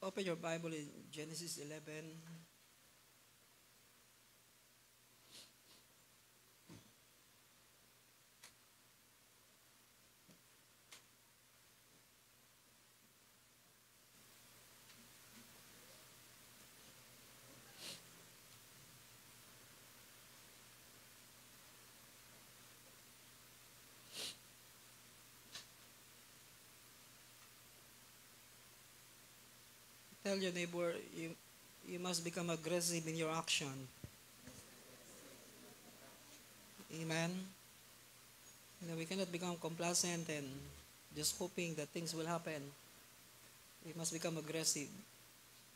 Open your Bible in Genesis 11. Tell your neighbor, you must become aggressive in your action. Amen. We cannot become complacent and just hoping that things will happen. We must become aggressive.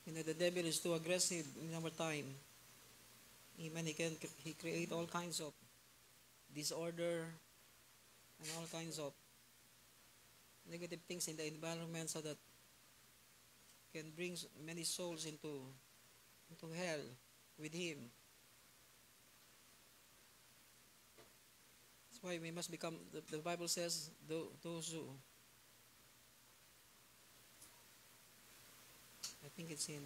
The devil is too aggressive in our time. Amen. He create all kinds of disorder and all kinds of negative things in the environment so that can bring many souls into hell with him. That's why we must become, the Bible says, those who, I think it's in,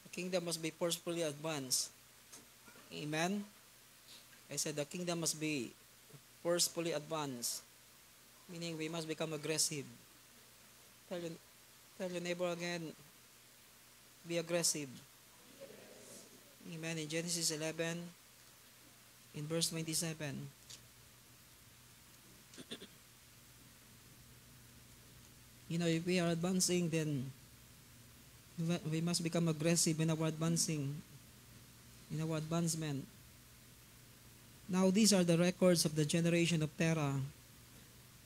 the kingdom must be forcefully advanced. Amen. I said the kingdom must be forcefully advanced, meaning we must become aggressive. Tell your neighbor again, be aggressive. Amen. In Genesis 11, in verse 27. If we are advancing, then we must become aggressive in our advancing, in our advancement. Now these are the records of the generation of Terah.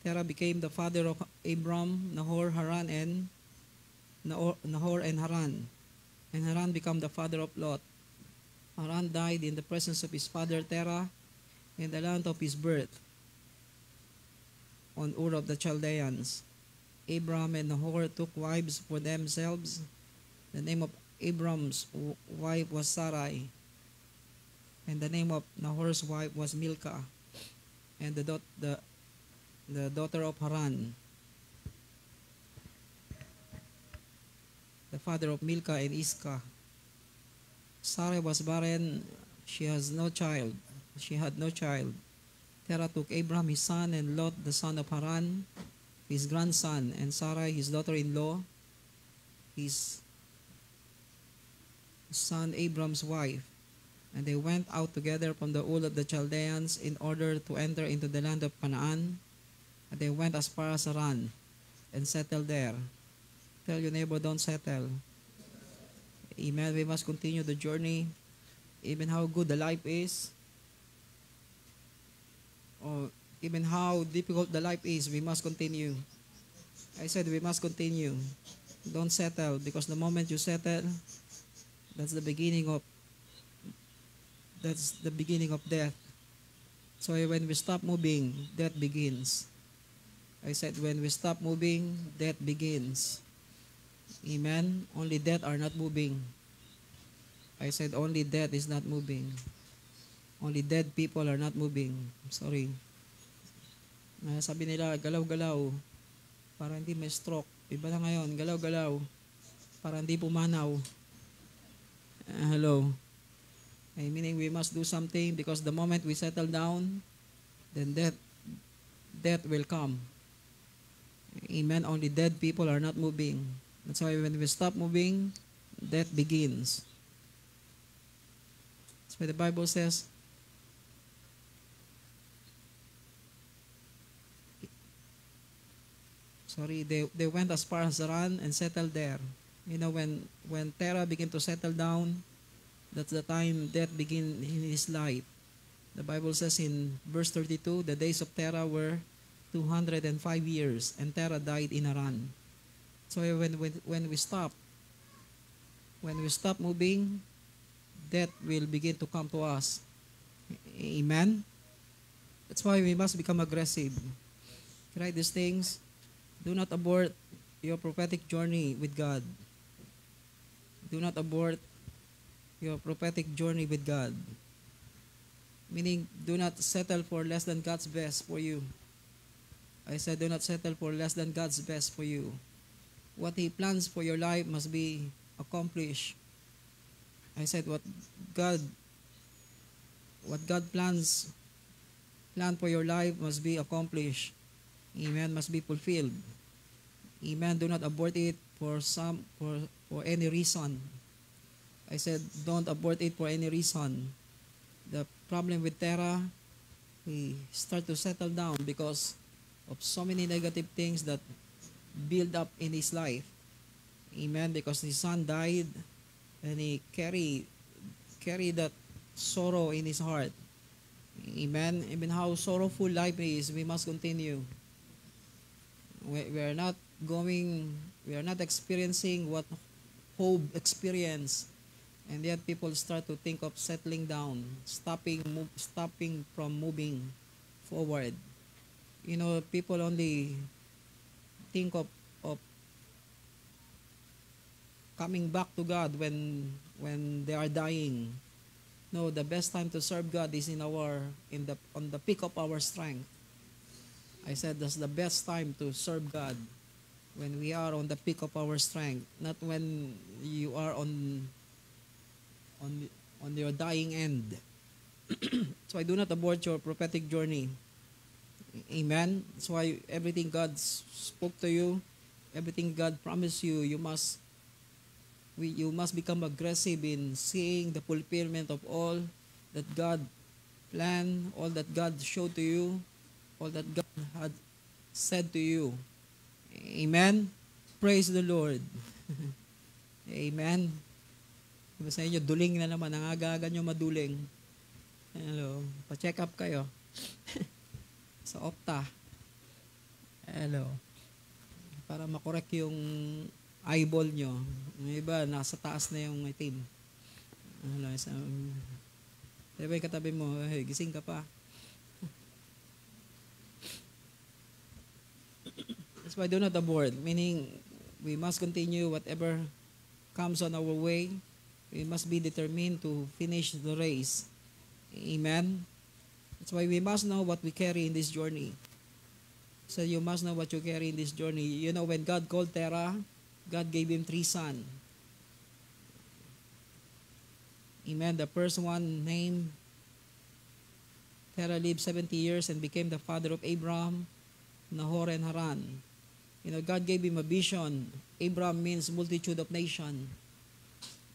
Terah became the father of Abram, Nahor, and Haran. And Haran became the father of Lot. Haran died in the presence of his father Terah in the land of his birth, on Ur of the Chaldeans. Abram and Nahor took wives for themselves. The name of Abram's wife was Sarai, and the name of Nahor's wife was Milcah, and the daughter of Haran, the father of Milcah and Iscah. Sarai was barren; she had no child. Terah took Abram his son, and Lot the son of Haran his grandson, and Sarai his daughter-in-law, his son Abram's wife. And they went out together from the Ur of the Chaldeans in order to enter into the land of Canaan. And they went as far as Haran and settled there. Tell your neighbor, don't settle. Amen. We must continue the journey, even how good the life is, or even how difficult the life is, we must continue. I said we must continue. Don't settle, because the moment you settle, that's the beginning of death. So when we stop moving, death begins. I said when we stop moving, death begins. Amen. Only death are not moving. I said only death is not moving. Only dead people are not moving. Sorry. Sabi nila, galaw-galaw para hindi may stroke. Iba na ngayon, galaw-galaw para hindi pumanaw. Hello. Meaning we must do something, because the moment we settle down, then death will come. Amen. Only dead people are not moving. That's why when we stop moving, death begins. That's why the Bible says, they went as far as Haran and settled there. When Terah began to settle down, that's the time death began in his life. The Bible says in verse 32, the days of Terah were 205 years, and Terah died in Haran. So when we stop moving, death will begin to come to us. Amen. That's why we must become aggressive. Write these things. Do not abort your prophetic journey with God. Do not abort your prophetic journey with God. Meaning, do not settle for less than God's best for you. I said, do not settle for less than God's best for you. What He plans for your life must be accomplished. I said, God plan for your life must be accomplished. Amen. Must be fulfilled. Amen. Do not abort it for any reason. I said, don't abort it for any reason. The problem with Terah, he start to settle down because of so many negative things that build up in his life. Amen. Because his son died, and he carry that sorrow in his heart. Amen. Even how sorrowful life is, we must continue. We are not experiencing what Job experienced, and yet people start to think of settling down, stopping from moving forward. People only think of coming back to God when they are dying. No, the best time to serve God is on the peak of our strength. I said that's the best time to serve God, when we are on the peak of our strength, not when you are on your dying end. So I do not abort your prophetic journey. Amen. That's why everything God spoke to you, everything God promised you, you must become aggressive in seeing the fulfillment of all that God planned, all that God showed to you, all that God had said to you. Amen. Praise the Lord. Amen. Diba sa inyo, duling na naman, ang aga-aga nyo maduling. Hello. Pa-check up kayo. Sa Opta. Hello. Para makorek yung eyeball nyo. Yung iba, nasa taas na yung itim. Hello. Diba yung katabi mo, hey, gising ka pa. That's why do not abort. Meaning, we must continue whatever comes on our way. We must be determined to finish the race. Amen. That's why we must know what we carry in this journey. So you must know what you carry in this journey. When God called Terah, God gave him 3 sons. Amen. The first one named Terah lived 70 years and became the father of Abraham, Nahor, and Haran. God gave him a vision. Abraham means multitude of nation.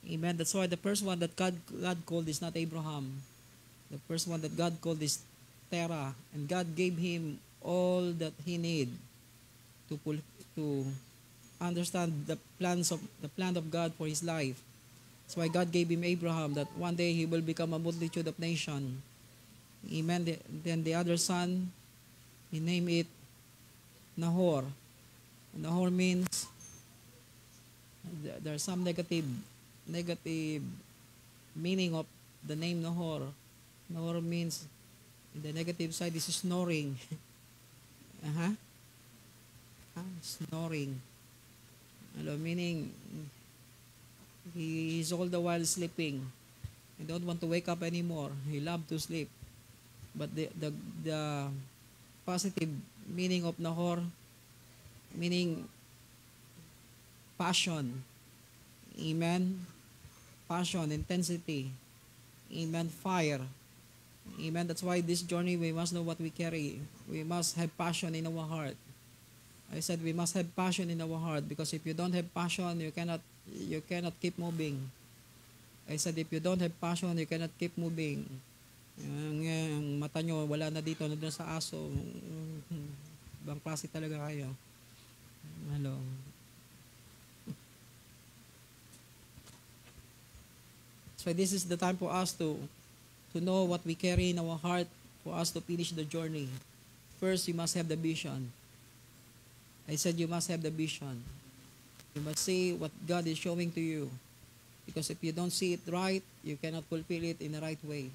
Amen. That's why the first one that God called is not Abraham. The first one that God called is Terah. And God gave him all that he need to understand the plan of God for his life. That's why God gave him Abraham, that one day he will become a multitude of nation. Amen. Then the other son, he named it Nahor. Nahor means there's some negative meaning of the name Nahor. Nahor means, the negative side is snoring. Snoring. Meaning he is all the while sleeping. He don't want to wake up anymore. He loved to sleep. But the positive meaning of Nahor, meaning passion. Amen. Passion, intensity. Amen. Fire. Amen. That's why this journey, we must know what we carry. We must have passion in our heart. I said we must have passion in our heart, because if you don't have passion, you cannot keep moving. I said if you don't have passion, you cannot keep moving. Yung mata nyo, wala na dito, na doon sa aso. Ibang klase talaga kayo. Hello. So this is the time for us to know what we carry in our heart, for us to finish the journey. First, you must have the vision. I said you must have the vision. You must see what God is showing to you. Because if you don't see it right, you cannot fulfill it in the right way.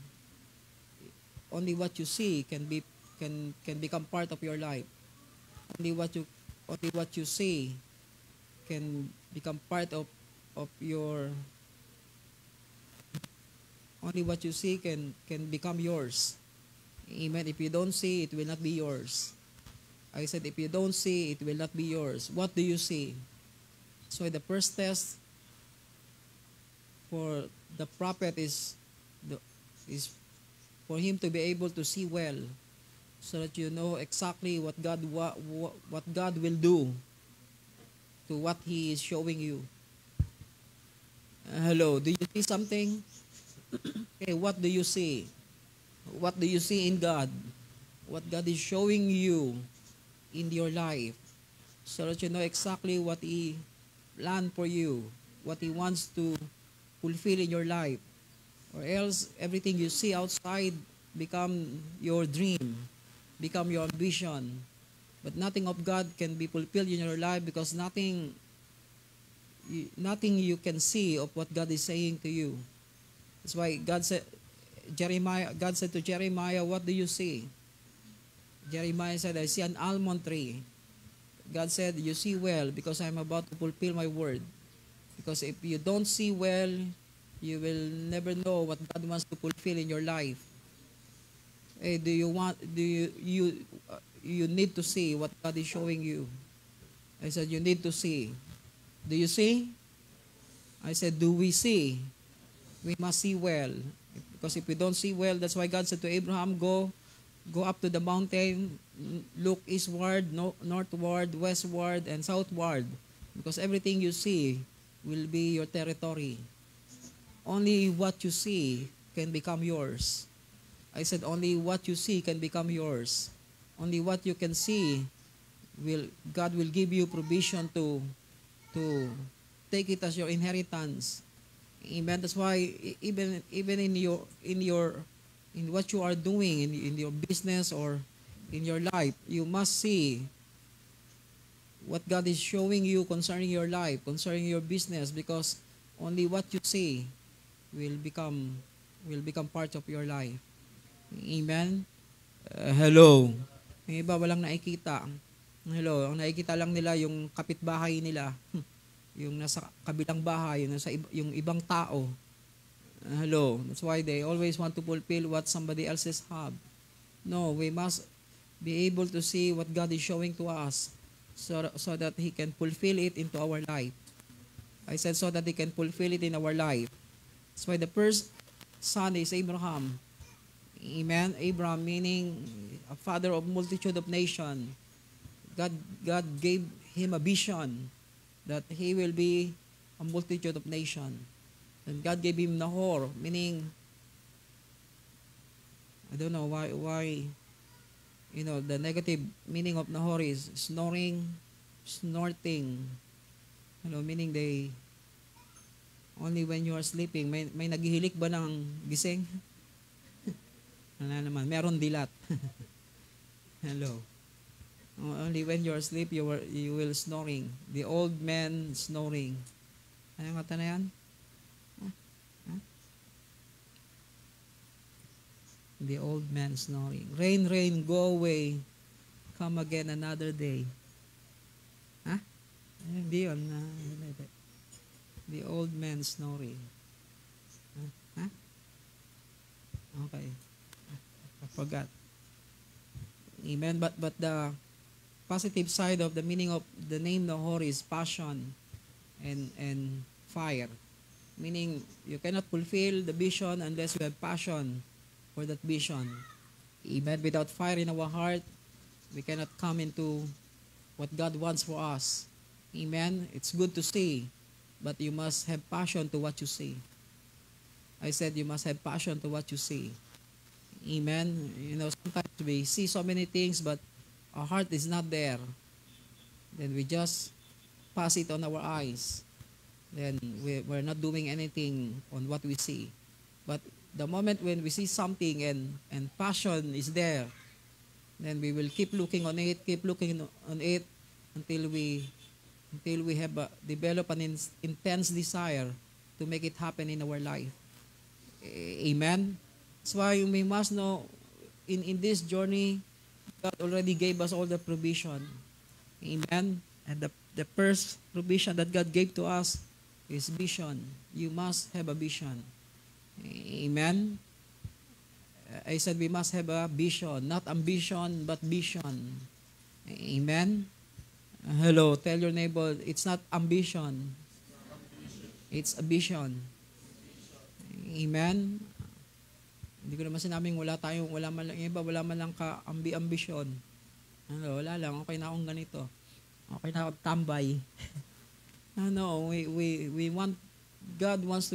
Only what you see can become part of your life. Only what you see can become part of your Only what you see can become yours. Amen. If you don't see, it will not be yours. I said, if you don't see, it will not be yours. What do you see? So the first test for the prophet is for him to be able to see well, so that you know exactly what God will do to what He is showing you. Hello, do you see something? Okay, what do you see? What do you see in God? What God is showing you in your life, so that you know exactly what He planned for you, what He wants to fulfill in your life. Or else everything you see outside become your dream, become your ambition. But nothing of God can be fulfilled in your life, because nothing you can see of what God is saying to you. That's why God said to Jeremiah, what do you see? Jeremiah said, I see an almond tree. God said, you see well, because I'm about to fulfill my word. Because if you don't see well, you will never know what God wants to fulfill in your life. Hey, you need to see what God is showing you. I said, you need to see. Do you see? I said, do we see? We must see well. Because if we don't see well, that's why God said to Abraham, go up to the mountain, look eastward, northward, westward, and southward. Because everything you see will be your territory. Only what you see can become yours. I said only what you see can become yours. Only what you can see God will give you provision to take it as your inheritance. Amen. That's why even in what you are doing in your business or in your life, you must see what God is showing you concerning your life, concerning your business, because only what you see will become part of your life. Amen. Hello. May iba walang nakikita. Hello, ang nakikita lang nila yung kapitbahay nila. Yung nasa kabilang bahay, yung ibang tao. Hello. That's why they always want to fulfill what somebody else's have. No, we must be able to see what God is showing to us, so that He can fulfill it into our life. I said so that He can fulfill it in our life. That's why the first son is Abraham. Amen. Abraham meaning a father of multitude of nations. God gave him a vision that he will be a multitude of nations. And God gave him Nahor, meaning, I don't know why the negative meaning of Nahor is snoring, snorting. Meaning only when you are sleeping. May naghihilik ba ng gising? Wala naman. Meron dilat. Hello. Only when you are asleep, you will snoring. The old man snoring. Ano yung kata na yan? The old man snoring. Rain, rain, go away. Come again another day. Ha? Hindi yun. The old man snoring. Ha? Okay. I forgot. Amen. But the positive side of the meaning of the name Nahor is passion and fire. Meaning you cannot fulfill the vision unless you have passion for that vision. Amen. Without fire in our heart, we cannot come into what God wants for us. Amen. It's good to see, but you must have passion to what you see. I said you must have passion to what you see. Amen. Sometimes we see so many things, but our heart is not there. Then we just pass it on our eyes. Then we're not doing anything on what we see. But the moment when we see something and passion is there, then we will keep looking on it until we have develop an intense desire to make it happen in our life. Amen. That's why we must know in this journey, God already gave us all the provision. Amen. And the first provision that God gave to us is vision. You must have a vision. Amen. I said we must have a vision, not ambition, but vision. Amen. Hello, tell your neighbor, it's not ambition, it's a vision. Amen. Hindi ko naman sinabing wala man lang iba, wala man lang ka-ambisyon. Ano, wala lang, okay na akong ganito. Okay na akong tambay. No, we want, God wants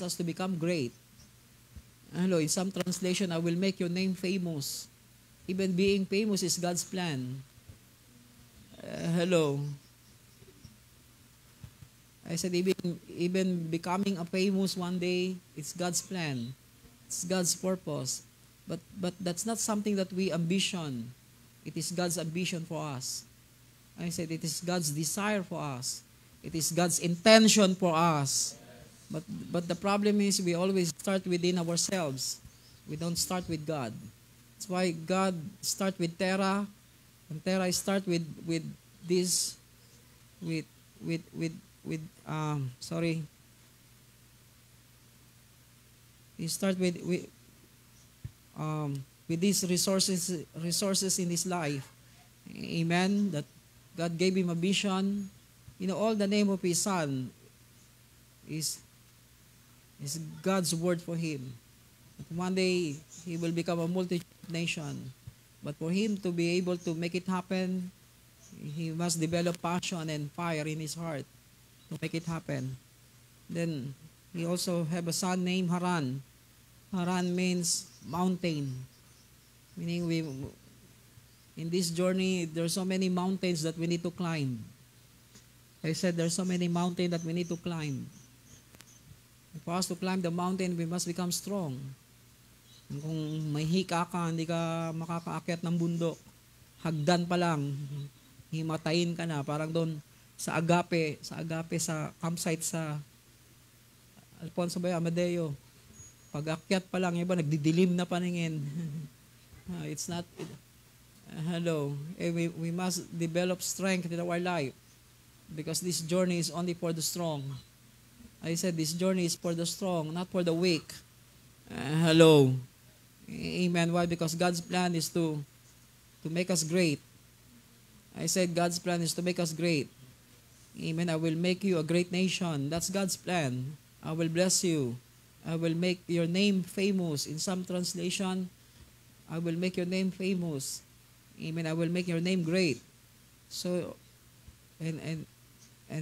us to become great. Hello, in some translation, I will make your name famous. Even being famous is God's plan. Hello. I said even becoming a famous one day, it's God's plan. It's God's purpose. But that's not something that we ambition. It is God's ambition for us. I said it is God's desire for us. It is God's intention for us. But the problem is we always start within ourselves. We don't start with God. That's why God start with Terah, and Terah start with this with he start with these resources in his life. Amen. That God gave him a vision. You know, all the name of his son is God's word for him. That one day he will become a multi-nation. But for him to be able to make it happen, he must develop passion and fire in his heart to make it happen. Then he also have a son named Haran. Haran means mountain. Meaning in this journey, there are so many mountains that we need to climb. I said there are so many mountains that we need to climb. For us to climb the mountain, we must become strong. Kung may hika ka, hindi ka makakaakyat ng bundok. Hagdan pa lang, himatayin ka na. Parang doon sa Agape, sa campsite sa Alfonso Bay, Amadeo. Pag akyat pa lang, iba nagdidilim na paningin. It's not, hello, we must develop strength in our life because this journey is only for the strong. I said this journey is for the strong, not for the weak. Hello. Amen. Why? Because God's plan is to make us great. I said God's plan is to make us great. Amen. I will make you a great nation. That's God's plan. I will bless you. I will make your name famous. In some translation, I will make your name famous. Amen. I will make your name great. So, and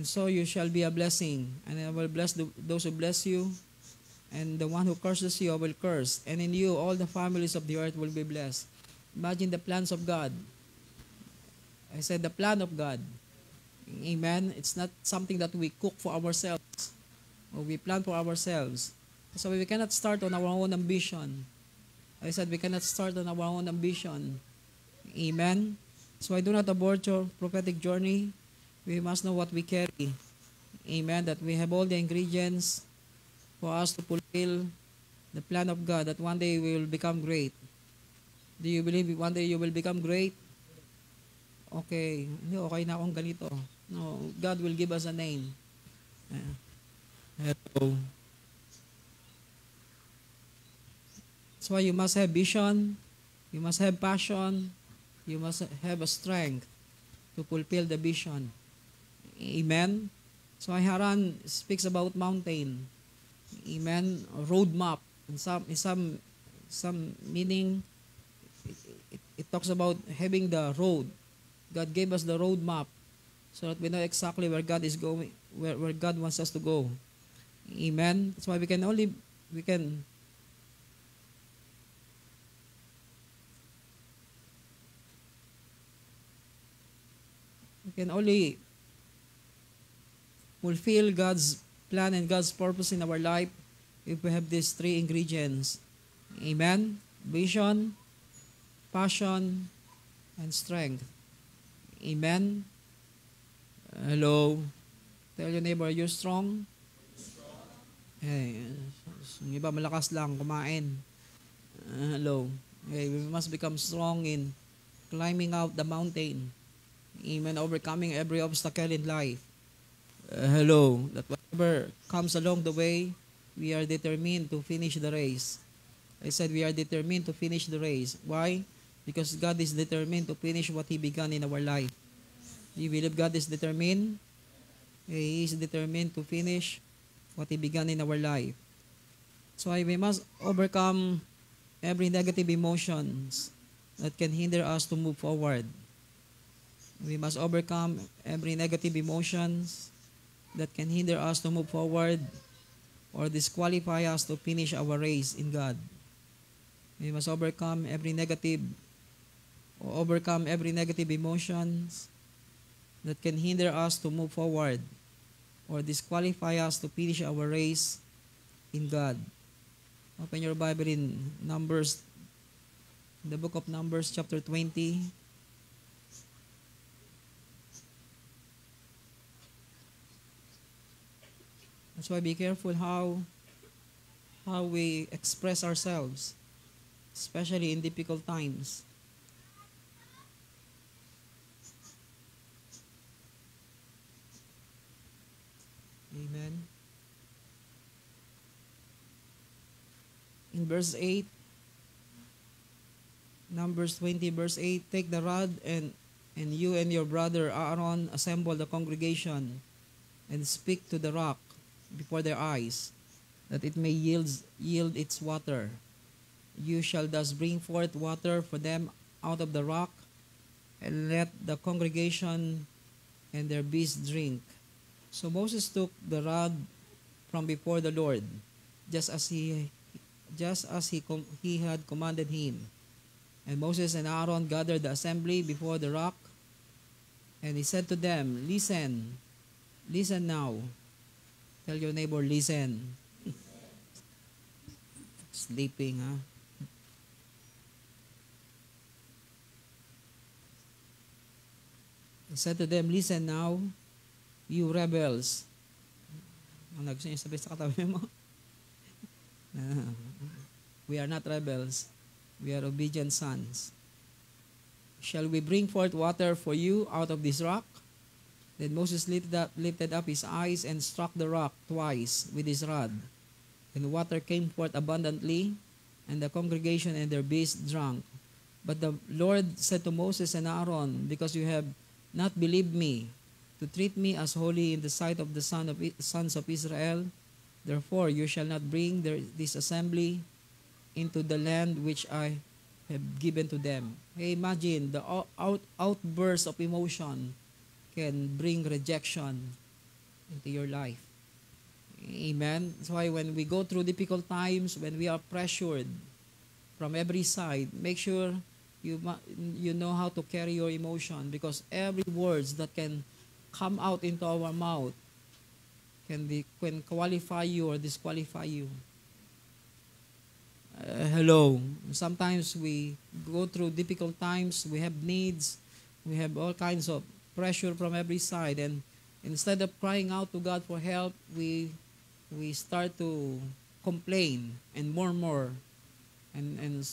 so you shall be a blessing. And I will bless those who bless you. And the one who curses you, I will curse. And in you, all the families of the earth will be blessed. Imagine the plans of God. I said the plan of God. Amen. It's not something that we cook for ourselves or we plan for ourselves. So we cannot start on our own ambition. I said we cannot start on our own ambition. Amen. So I do not abort your prophetic journey. We must know what we carry. Amen. That we have all the ingredients for us to fulfill the plan of God that one day we will become great. Do you believe one day you will become great? Okay. Okay na akong ganito. No, God will give us a name. Hello. That's why you must have vision, you must have passion, you must have a strength to fulfill the vision. Amen. So Haran speaks about mountain. Amen. A roadmap. In some meaning, it talks about having the road. God gave us the road map so that we know exactly where God is going, where God wants us to go. Amen. That's why we can only fulfill God's plan and God's purpose in our life if we have these three ingredients. Amen. Vision, passion, and strength. Amen. Hello. Tell your neighbor, you're strong. Hey, yung iba malakas lang kumain. Hello. Hey, we must become strong in climbing out the mountain. Amen. Overcoming every obstacle in life. Hello. That whatever comes along the way, we are determined to finish the race. I said we are determined to finish the race. Why? Because God is determined to finish what He began in our life. Do you believe God is determined? He is determined to finish what He began in our life. So we must overcome every negative emotions that can hinder us to move forward. We must overcome every negative emotions that can hinder us to move forward or disqualify us to finish our race in God. We must overcome every negative emotions that can hinder us to move forward or disqualify us to finish our race in God. Open your Bible in Numbers, the book of Numbers, chapter 20. That's why be careful how we express ourselves, especially in difficult times. Amen. In verse 8, Numbers 20, verse 8, take the rod and you and your brother Aaron assemble the congregation and speak to the rock before their eyes, that it may yield its water. You shall thus bring forth water for them out of the rock, and let the congregation and their beasts drink. So Moses took the rod from before the Lord, just as he had commanded him. And Moses and Aaron gathered the assembly before the rock, and he said to them, listen now. Tell your neighbor, listen. Sleeping, huh? He said to them, listen now, you rebels. Ano gusto niyo sabihin sa katabi mo? We are not rebels. We are obedient sons. Shall we bring forth water for you out of this rock? Then Moses lifted up his eyes and struck the rock twice with his rod. And water came forth abundantly, and the congregation and their beasts drank. But the Lord said to Moses and Aaron, because you have not believed me, to treat me as holy in the sight of the sons of Israel, therefore you shall not bring this assembly into the land which I have given to them. Hey, imagine the outburst of emotion can bring rejection into your life. Amen. That's why when we go through difficult times, when we are pressured from every side, make sure you know how to carry your emotion, because every words that can come out into our mouth can qualify you or disqualify you. Hello. Sometimes we go through difficult times, we have needs, we have all kinds of pressure from every side, and instead of crying out to God for help, we start to complain and murmur, and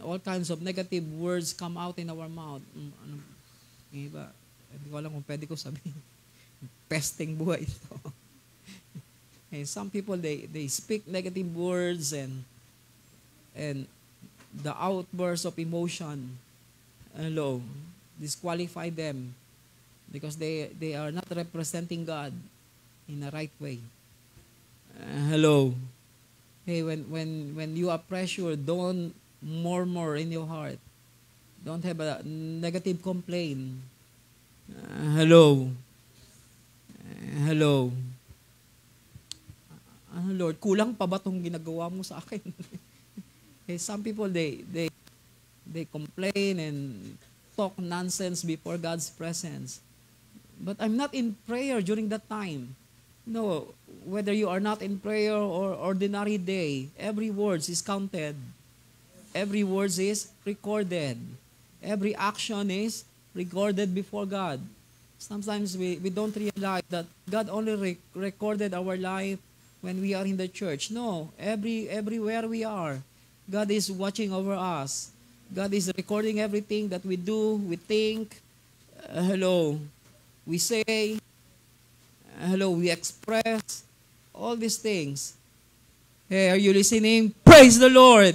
all kinds of negative words come out in our mouth. Iba, hindi ko alam kung pwede ko sabihin. Pesting buhay ito. And some people, they speak negative words and the outburst of emotion, disqualify them because they are not representing God in the right way. Hey, when you are pressured, don't murmur in your heart. Don't have a negative complaint. Lord, kulang pa ba itong ginagawa mo sa akin? Okay, some people, they complain and talk nonsense before God's presence. But I'm not in prayer during that time. No, whether you are not in prayer or ordinary day, every word is counted. Every word is recorded. Every action is recorded before God. Sometimes we don't realize that God only recorded our life when we are in the church. No, everywhere we are, God is watching over us. God is recording everything that we do, we think, we say, we express, all these things. Hey, are you listening? Praise the Lord.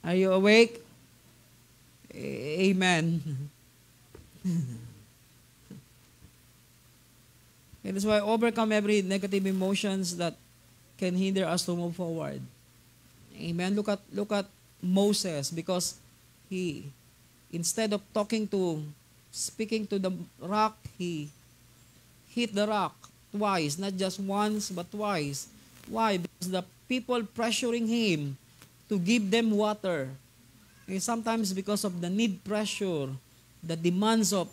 Are you awake? Amen. And that's why overcome every negative emotions that can hinder us to move forward. Amen. Look at Moses, because he, instead of speaking to the rock, he hit the rock twice, not just once, but twice. Why? Because the people pressuring him to give them water. And sometimes because of the need pressure, the demands of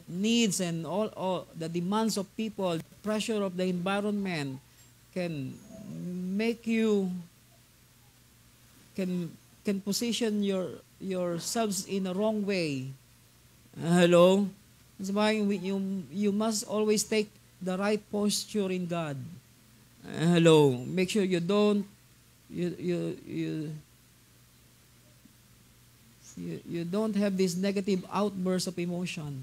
needs and all the demands of people, the pressure of the environment can make you can position yourselves in a wrong way. Hello? That's why you must always take the right posture in God. Hello? Make sure you don't you don't have this negative outburst of emotion.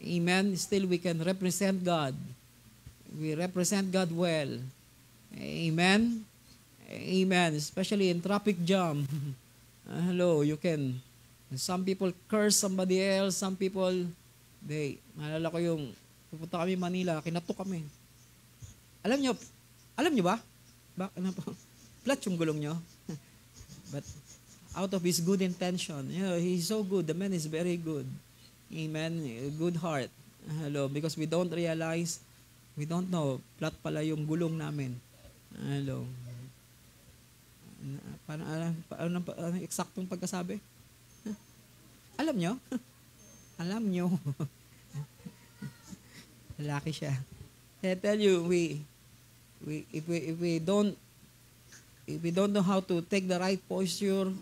Amen? Still, we can represent God. We represent God well. Amen? Amen. Especially in traffic jam. Hello, you can. Some people curse somebody else. Some people, naalala ko yung, pupunta kami Manila, kinatok kami. Alam nyo ba? Ano po? Flat yung gulong nyo. But, out of his good intention, he's so good. The man is very good. Amen. Good heart. Hello. Because we don't realize, we don't know, flat pala yung gulong namin. Hello. Ano eksaktong pagkasabi? Alam nyo? Alam nyo. Lalaki siya. I tell you, if we don't know how to take the right posture,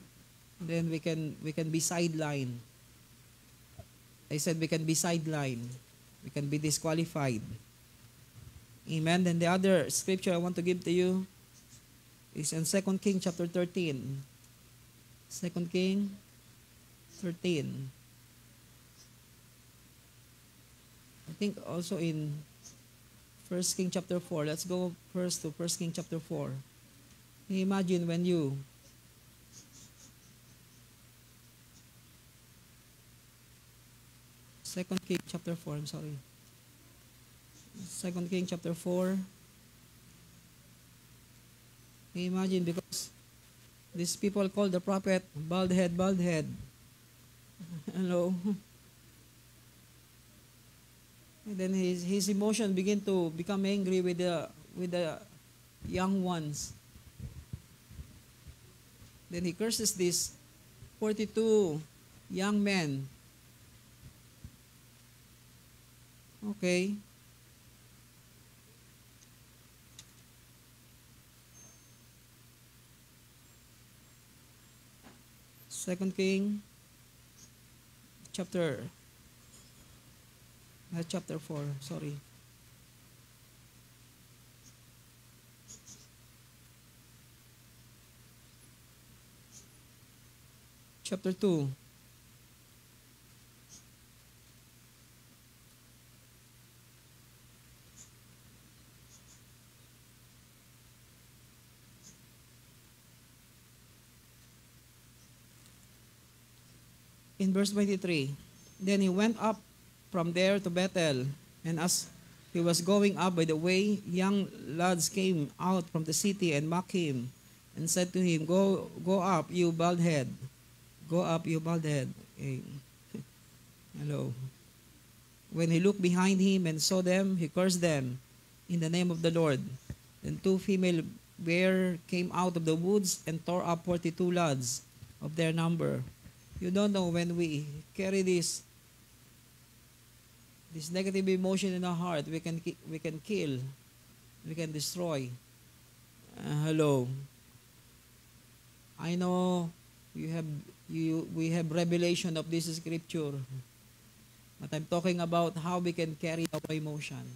then we can be sidelined. I said we can be sidelined. We can be disqualified. Amen. Then the other scripture I want to give to you is in 2 Kings chapter 13. 2 Kings 13. I think also in 1 Kings chapter 4. Let's go first to 1 Kings chapter 4. Imagine when you Second King chapter 4, I'm sorry. 2 King chapter 4. Imagine, because these people call the prophet bald head, bald head. Hello. And then his emotion begin to become angry with the young ones. Then he curses these 42 young men. Okay. Second King chapter 4, sorry. Chapter 2. In verse 23, then he went up from there to Bethel, and as he was going up by the way, young lads came out from the city and mocked him, and said to him, Go up, you bald head. Go up, you bald head. Hey. Hello. When he looked behind him and saw them, he cursed them in the name of the Lord. Then 2 female bears came out of the woods and tore up 42 lads of their number. You don't know, when we carry this negative emotion in our heart, we can kill, we can destroy. Hello. I know we have revelation of this scripture, but I'm talking about how we can carry our emotion.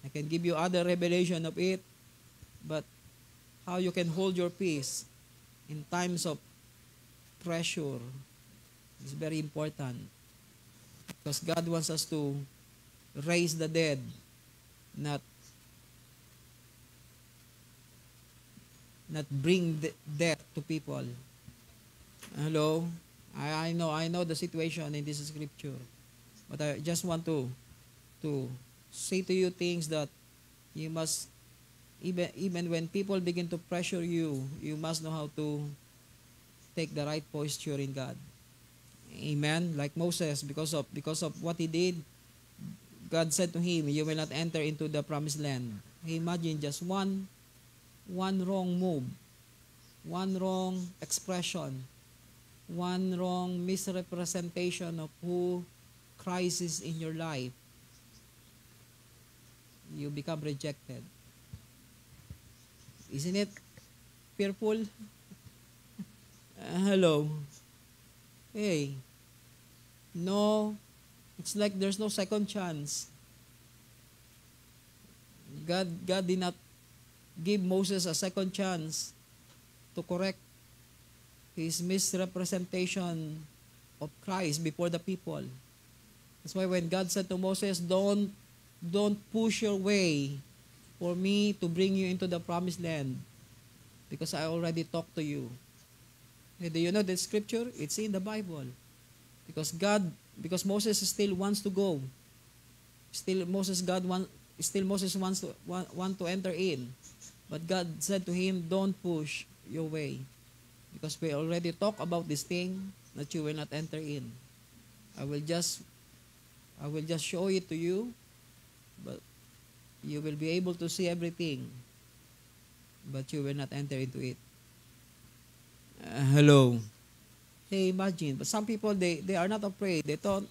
I can give you other revelation of it, but how you can hold your peace in times of pressure is very important, because God wants us to raise the dead, not not bring death to people. Hello? I know the situation in this scripture. But I just want to say to you things that you must, even when people begin to pressure you, you must know how to take the right posture in God. Amen. Like Moses, because of what he did, God said to him, "You will not enter into the promised land." Imagine just one wrong move, one wrong expression, one wrong misrepresentation of who Christ is in your life. You become rejected. Isn't it fearful? Hello. Hey. No. It's like there's no second chance. God did not give Moses a second chance to correct his misrepresentation of Christ before the people. That's why when God said to Moses, don't push your way for me to bring you into the promised land, because I already talked to you. Do you know the scripture? It's in the Bible. Because Moses still wants to go. Still Moses wants to enter in. But God said to him, don't push your way. Because we already talked about this thing that you will not enter in. I will just show it to you, but you will be able to see everything, but you will not enter into it. Hello. Hey, imagine. But some people, they are not afraid. They thought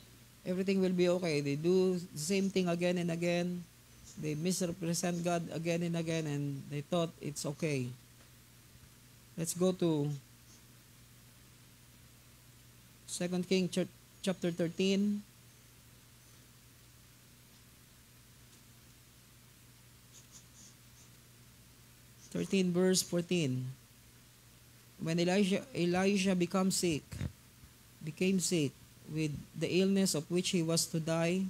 everything will be okay. They do the same thing again and again. They misrepresent God again and again, and they thought it's okay. Let's go to 2 Kings chapter 13. Verse 14. When Elijah became sick with the illness of which he was to die,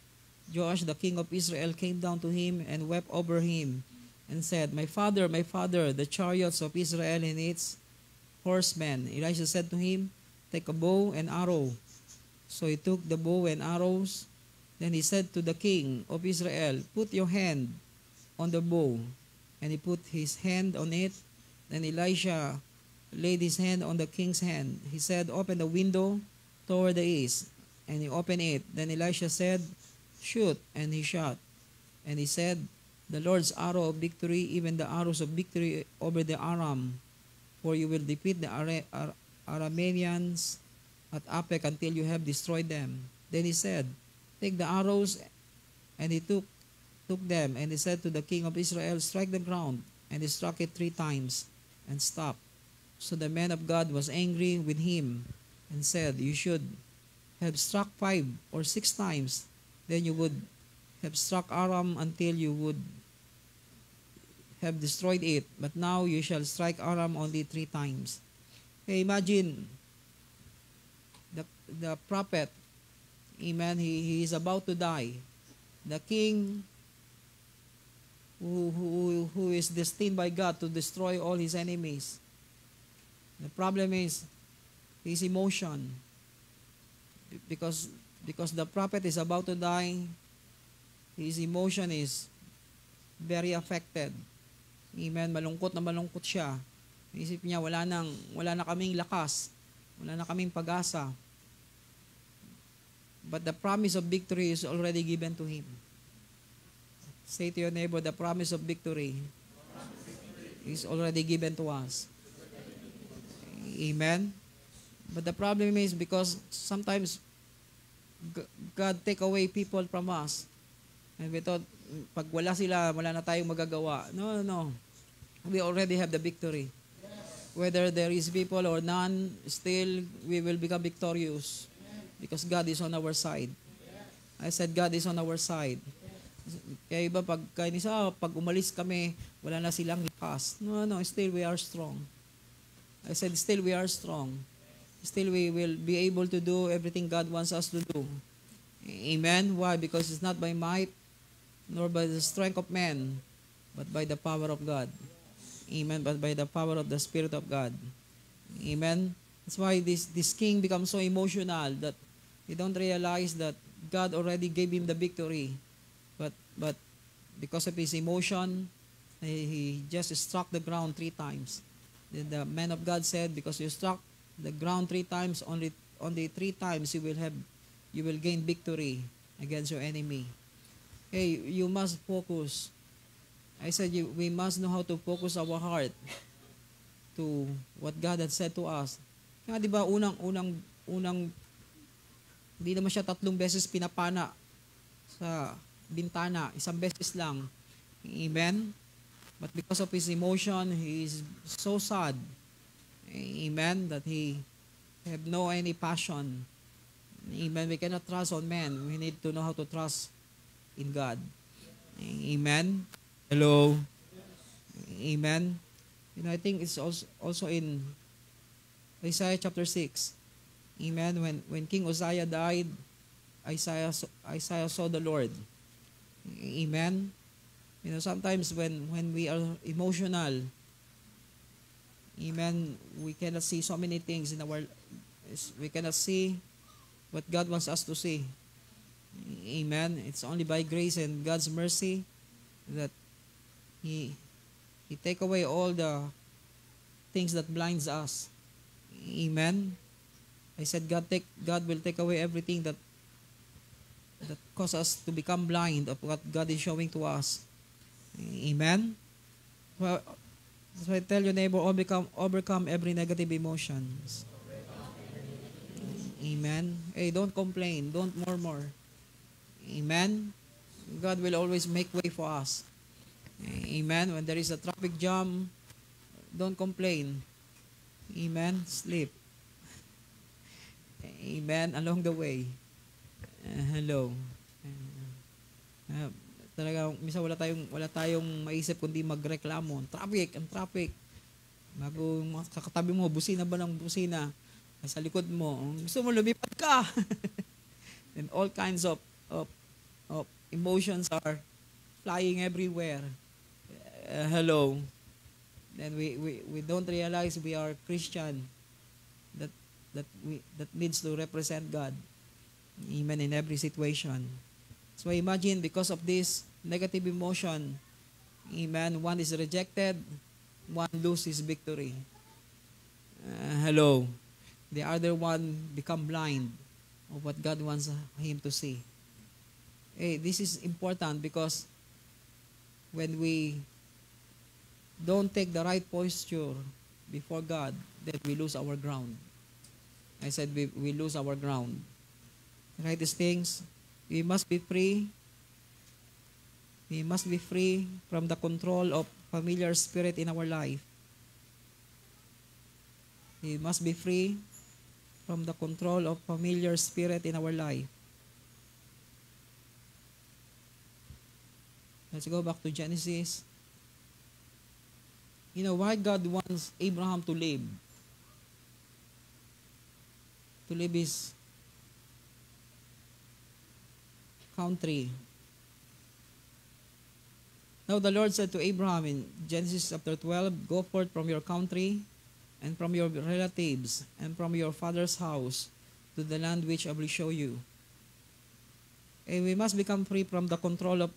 Joash the king of Israel came down to him and wept over him and said, my father, the chariots of Israel and its horsemen. Elijah said to him, take a bow and arrow. So he took the bow and arrows. Then he said to the king of Israel, put your hand on the bow. And he put his hand on it. Then Elisha laid his hand on the king's hand. He said, open the window toward the east. And he opened it. Then Elisha said, shoot. And he shot. And he said, the Lord's arrow of victory, even the arrows of victory over the Aram. For you will defeat the Arameans at Apec until you have destroyed them. Then he said, take the arrows. And he took them. And he said to the king of Israel, strike the ground. And he struck it 3 times and stopped. So the man of God was angry with him and said, you should have struck 5 or 6 times. Then you would have struck Aram until you would have destroyed it. But now you shall strike Aram only 3 times. Hey, imagine the prophet. Amen. He is about to die. The king who is destined by God to destroy all his enemies. The problem is his emotion. Because the prophet is about to die, his emotion is very affected. Amen. Malungkot siya. Isip niya, wala na kaming lakas. Wala na kaming pag-asa. But the promise of victory is already given to him. Say to your neighbor, the promise of victory is already given to us. Amen? But the problem is because sometimes God take away people from us. And we thought, pag wala sila, wala na tayong magagawa. No. We already have the victory. Whether there is people or none, still we will become victorious. Because God is on our side. I said God is on our side. Kaya iba pag umalis kami, wala na silang lakas. No, still we are strong. I said still we are strong. Still we will be able to do everything God wants us to do. Amen? Why? Because it's not by might, nor by the strength of man, but by the power of God. Amen. But by the power of the Spirit of God. Amen. That's why this king becomes so emotional that he don't realize that God already gave him the victory. But because of his emotion, he just struck the ground 3 times. Then the man of God said, because you struck the ground 3 times, only 3 times you will gain victory against your enemy. Hey, you must focus. I said we must know how to focus our heart to what God had said to us. Kaya di ba unang hindi naman siya 3 beses pinapana sa bintana, 1 beses lang. Amen. But because of his emotion, he is so sad. Amen. That he have no any passion. Amen. We cannot trust on men. We need to know how to trust in God. Amen. Hello. Amen. You know, I think it's also in Isaiah chapter 6. Amen. When King Uzziah died, Isaiah saw the Lord. Amen. You know, sometimes when we are emotional, amen, we cannot see so many things we cannot see what God wants us to see. Amen. It's only by grace and God's mercy that He take away all the things that blinds us. Amen. I said God will take away everything that cause us to become blind of what God is showing to us. Amen. Well, so I tell your neighbor, overcome every negative emotions. Amen. Hey, don't complain. Don't murmur. Amen. God will always make way for us. Amen. When there is a traffic jam, don't complain. Amen. Sleep. Amen. Along the way. Hello. Talaga, minsan wala tayong maisip kundi magreklamo. Ang traffic. Bago kakatabi mo, busina ba ng busina? Sa likod mo, gusto mo lumipat ka. And all kinds of emotions are flying everywhere. Hello. Then we don't realize we are Christian that needs to represent God. Amen. In every situation. So imagine, because of this negative emotion, amen, one is rejected, one loses victory. Hello. The other one become blind of what God wants him to see. Hey, this is important because when we don't take the right posture before God, then we lose our ground. I said we lose our ground. Right, these things, we must be free. We must be free from the control of familiar spirit in our life. We must be free from the control of familiar spirit in our life. Let's go back to Genesis. You know why God wants Abraham to live? To leave his country. Now the Lord said to Abraham in Genesis chapter 12, "Go forth from your country and from your relatives and from your father's house to the land which I will show you." And we must become free from the control of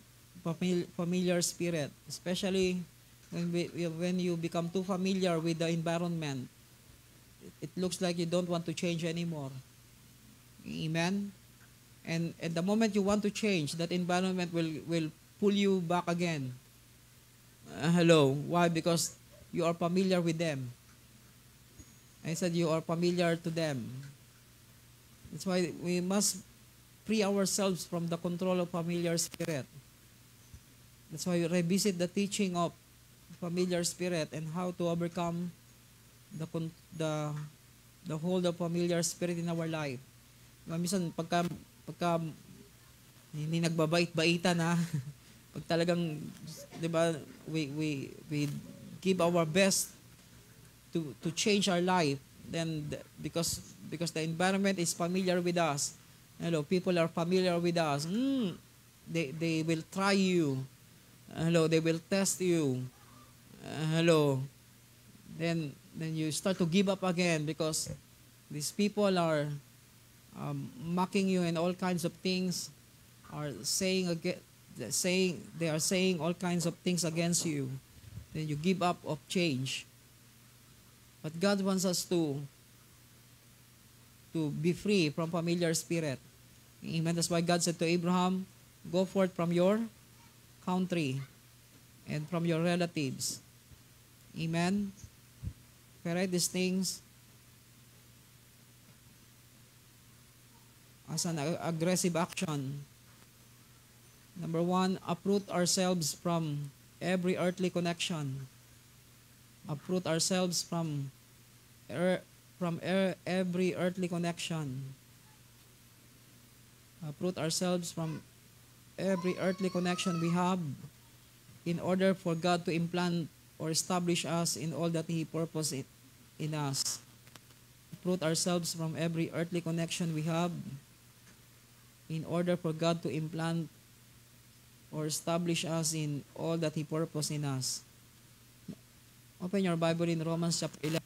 familiar spirit, especially when you become too familiar with the environment. It looks like you don't want to change anymore. Amen. And the moment you want to change, that environment will pull you back again. Hello. Why? Because you are familiar with them. I said you are familiar to them. That's why we must free ourselves from the control of familiar spirit. That's why we revisit the teaching of familiar spirit and how to overcome the hold of familiar spirit in our life. Minsan pagka hindi nagbabait-baitan na, pag talagang, 'di ba, we give our best to change our life, then because the environment is familiar with us. Hello, people are familiar with us. They will try you. Hello, they will test you. Hello. Then you start to give up again because these people are mocking you and all kinds of things, are they are saying all kinds of things against you. Then you give up of change. But God wants us to be free from familiar spirit. Amen. That's why God said to Abraham, go forth from your country and from your relatives. Amen. If I write these things as an aggressive action. Number 1, uproot ourselves from every earthly connection. Uproot ourselves from every earthly connection. Uproot ourselves from every earthly connection we have in order for God to implant or establish us in all that He purposed in us. Uproot ourselves from every earthly connection we have in order for God to implant or establish us in all that He purposed in us. Open your Bible in Romans chapter 11.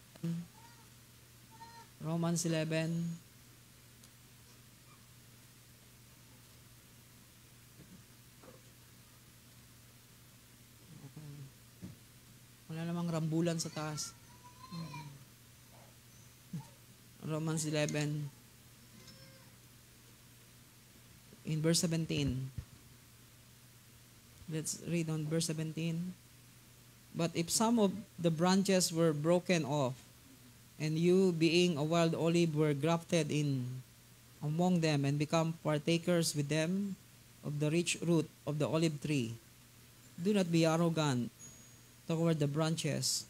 Romans 11. Wala namang rambulan sa taas. Romans 11. In verse 17. Let's read on verse 17. But if some of the branches were broken off, and you, being a wild olive, were grafted in among them, and become partakers with them of the rich root of the olive tree, do not be arrogant toward the branches.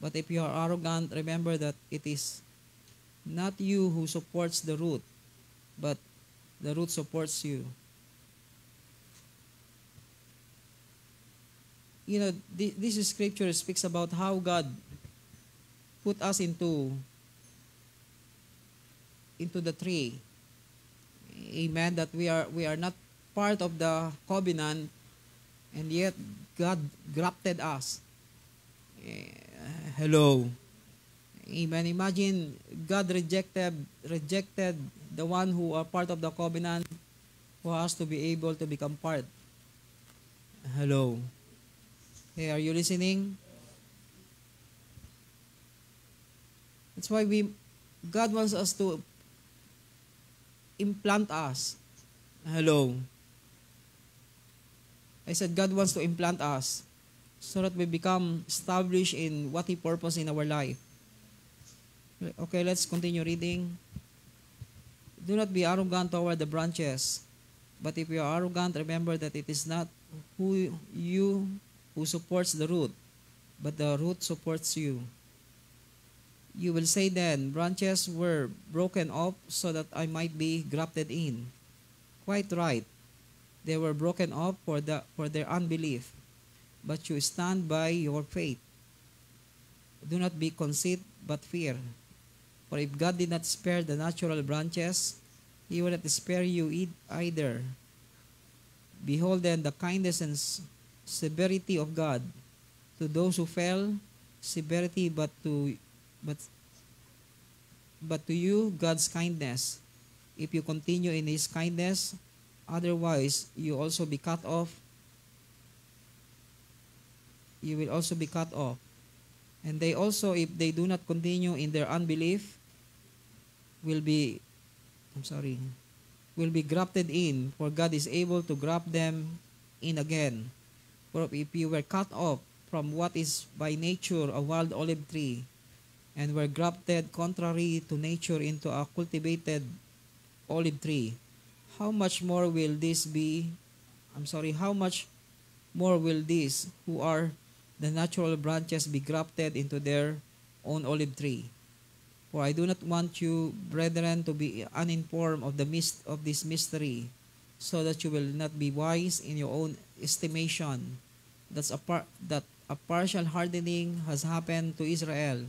But if you are arrogant, remember that it is not you who supports the root, but the root supports you. You know, this scripture speaks about how God put us into the tree. Amen. That we are not part of the covenant, and yet God grafted us. Hello. Amen. Imagine God rejected the one who are part of the covenant, who has to be able to become part. Hello. Hey, are you listening? That's why God wants us to implant us. Hello. I said God wants to implant us so that we become established in what He purposed in our life. Okay, let's continue reading. Do not be arrogant toward the branches, but if you are arrogant, remember that it is not you who supports the root, but the root supports you. You will say then, branches were broken off so that I might be grafted in. Quite right. They were broken off for their unbelief, but you stand by your faith. Do not be conceit, but fear. For if God did not spare the natural branches, He will not spare you either. Behold then the kindness and severity of God. To those who fell, severity, but to you, God's kindness. If you continue in His kindness, otherwise you also be cut off. You will also be cut off. And they also, if they do not continue in their unbelief, will be grafted in, for God is able to graft them in again. For if you were cut off from what is by nature a wild olive tree, and were grafted contrary to nature into a cultivated olive tree, how much more will these, who are the natural branches, be grafted into their own olive tree? For I do not want you, brethren, to be uninformed of this mystery, so that you will not be wise in your own estimation, that a partial hardening has happened to Israel,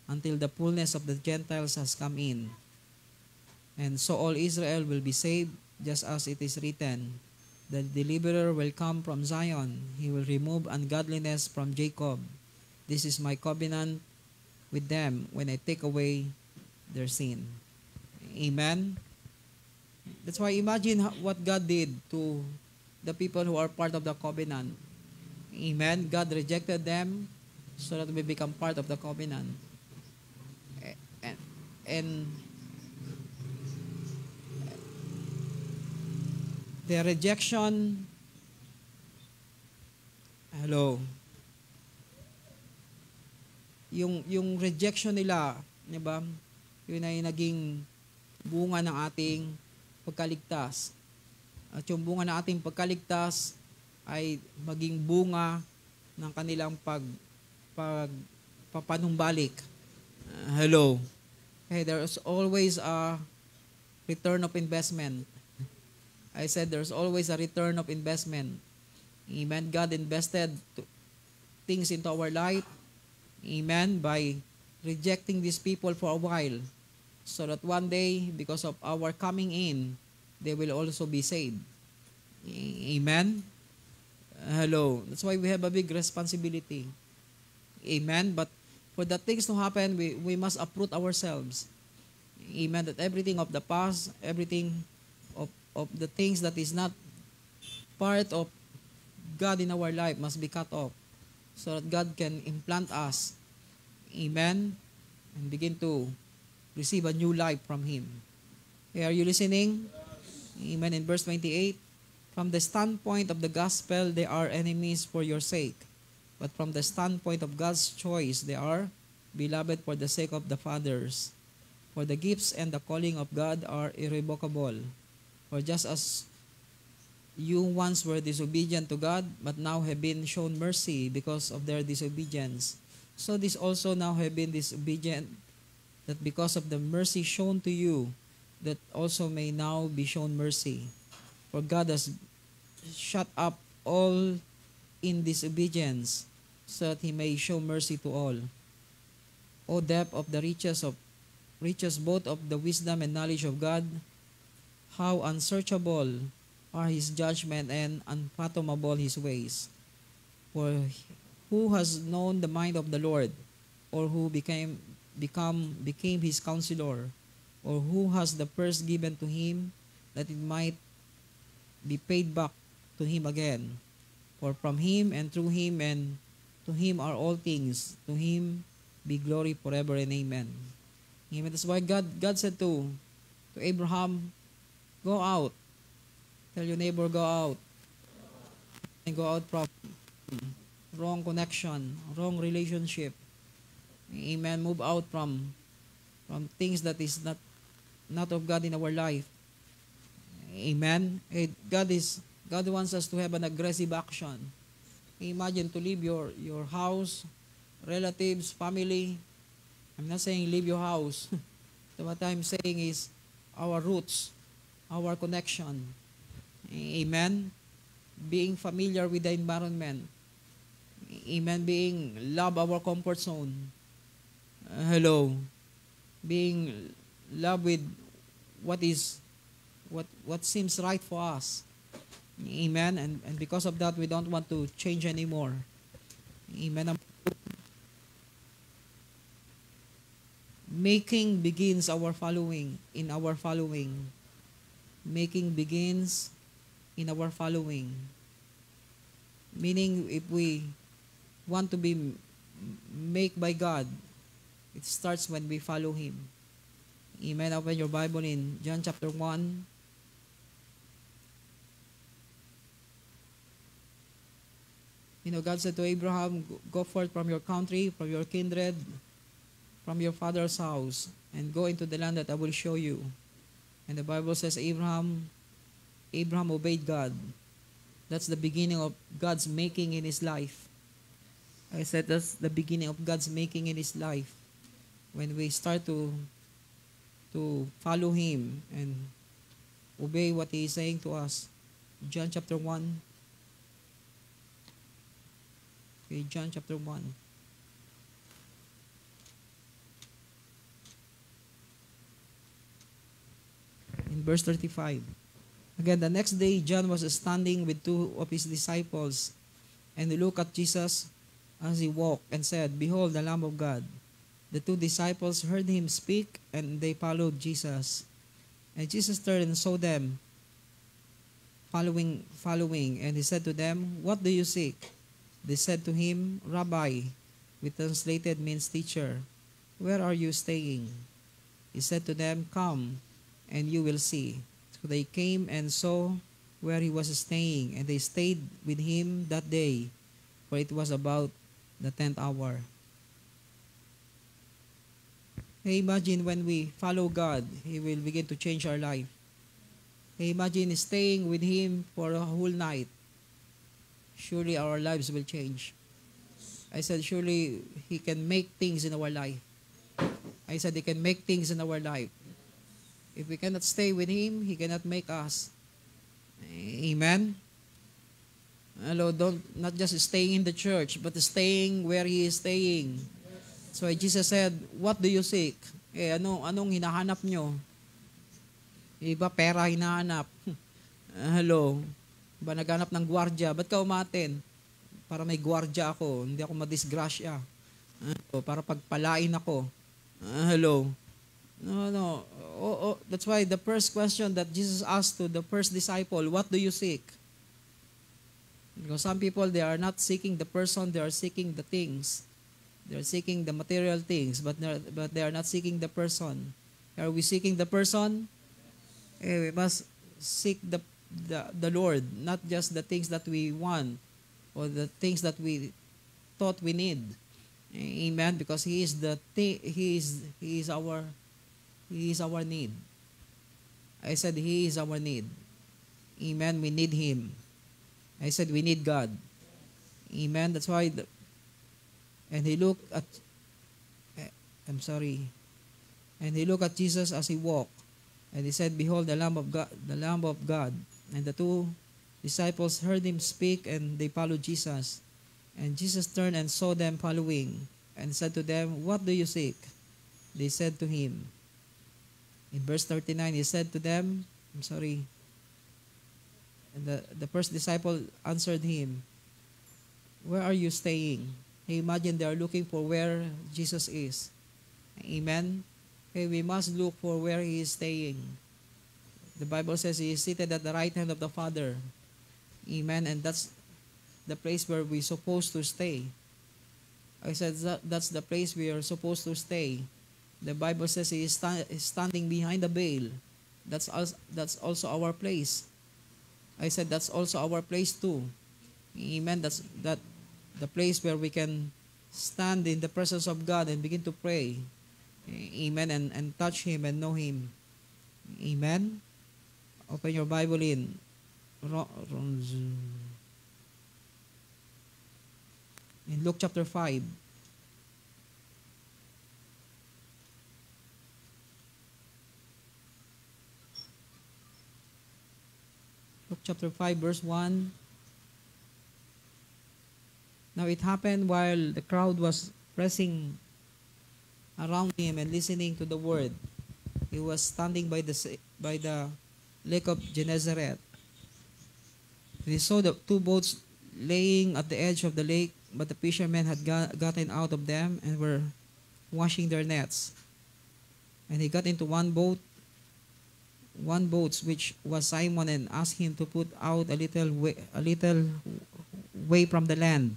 until the fullness of the Gentiles has come in. And so all Israel will be saved, just as it is written, the deliverer will come from Zion, He will remove ungodliness from Jacob. This is my covenant with them when I take away their sin. Amen? That's why imagine what God did to the people who are part of the covenant. Amen? God rejected them so that we become part of the covenant. And the rejection, hello, yung rejection nila, di ba? Yun ay naging bunga ng ating pagkaligtas. At yung bunga ng ating pagkaligtas ay maging bunga ng kanilang papanumbalik. Hello. Hey, there's always a return of investment. I said there's always a return of investment. Amen. God invested things into our life. Amen. By rejecting these people for a while, so that one day, because of our coming in, they will also be saved. Amen. Hello. That's why we have a big responsibility. Amen. But for the things to happen, we must uproot ourselves. Amen. That everything of the past, everything of the things that is not part of God in our life must be cut off, so that God can implant us. Amen. And begin to receive a new life from Him. Okay, are you listening? Amen. In verse 28, from the standpoint of the gospel, they are enemies for your sake. But from the standpoint of God's choice, they are beloved for the sake of the fathers. For the gifts and the calling of God are irrevocable. For just as you once were disobedient to God, but now have been shown mercy because of their disobedience, so this also now have been disobedient, that because of the mercy shown to you, that also may now be shown mercy. For God has shut up all in disobedience, so that He may show mercy to all. O depth of the riches both of the wisdom and knowledge of God, how unsearchable are His judgment and unfathomable His ways. For who has known the mind of the Lord, or who became His counselor, or who has the purse given to Him, that it might be paid back to Him again? For from Him and through Him and to Him are all things. To Him be glory forever and amen. Amen. That's why God said to Abraham, go out. Tell your neighbor, go out. And go out from wrong connection, wrong relationship. Amen. Move out from things that is not of God in our life. Amen. God wants us to have an aggressive action. Imagine to leave your house, relatives, family. I'm not saying leave your house. So what I'm saying is our roots, our connection. Amen. Being familiar with the environment. Amen. Being love our comfort zone. Hello. Being love with what seems right for us. Amen. And because of that, we don't want to change anymore. Amen. Making begins in our following. Making begins in our following. Meaning, if we want to be made by God, it starts when we follow Him. Amen. Open your Bible in John chapter 1. God said to Abraham, go forth from your country, from your kindred, from your father's house, and go into the land that I will show you. And the Bible says Abraham obeyed God. That's the beginning of God's making in his life. I said that's the beginning of God's making in his life. When we start to follow Him and obey what He is saying to us. John chapter 1. Okay, John chapter 1. In verse 35. Again, the next day, John was standing with two of his disciples, and he looked at Jesus as he walked and said, Behold, the Lamb of God. The two disciples heard him speak, and they followed Jesus. And Jesus turned and saw them following, and he said to them, What do you seek? They said to him, Rabbi, which translated means teacher, where are you staying? He said to them, Come, and you will see. So they came and saw where he was staying, and they stayed with him that day, for it was about the 10th hour. Hey, imagine when we follow God, He will begin to change our life. Hey, imagine staying with Him for a whole night. Surely our lives will change. I said, surely He can make things in our life. I said, He can make things in our life. If we cannot stay with Him, He cannot make us. Amen? Hello, not just staying in the church, but staying where He is staying. So Jesus said, What do you seek? Anong hinahanap nyo? Iba pera hinahanap. Hello. Iba naghanap ng gwardya. Ba't ka umaten? Para may gwardya ako. Hindi ako madisgrasya. Para pagpalain ako. Hello. No. That's why the first question that Jesus asked to the first disciple, what do you seek? Because some people, they are not seeking the person, they are seeking the things. They are seeking the material things, but they are not seeking the person. Are we seeking the person? We must seek the Lord, not just the things that we want or the things that we thought we need. Amen. Because He is our need. I said He is our need. Amen. We need Him. I said we need God. Amen. That's why. And he looked at Jesus as he walked. And he said, Behold, the Lamb of God. And the two disciples heard him speak, and they followed Jesus. And Jesus turned and saw them following, and said to them, What do you seek? They said to him. In verse 39, he said to them, and the first disciple answered him, Where are you staying? Imagine they are looking for where Jesus is. Amen? Okay, we must look for where He is staying. The Bible says He is seated at the right hand of the Father. Amen? And that's the place where we're supposed to stay. I said that's the place we are supposed to stay. The Bible says He is standing behind the veil. That's also our place. I said that's also our place too. Amen? That's the place where we can stand in the presence of God and begin to pray. Amen. And touch Him and know Him. Amen. Open your Bible in Luke chapter 5. Luke chapter 5 verse 1. Now it happened while the crowd was pressing around Him and listening to the word. He was standing by the lake of Gennesaret. He saw the two boats laying at the edge of the lake, but the fishermen had gotten out of them and were washing their nets. And he got into one boat, which was Simon, and asked him to put out a little way from the land.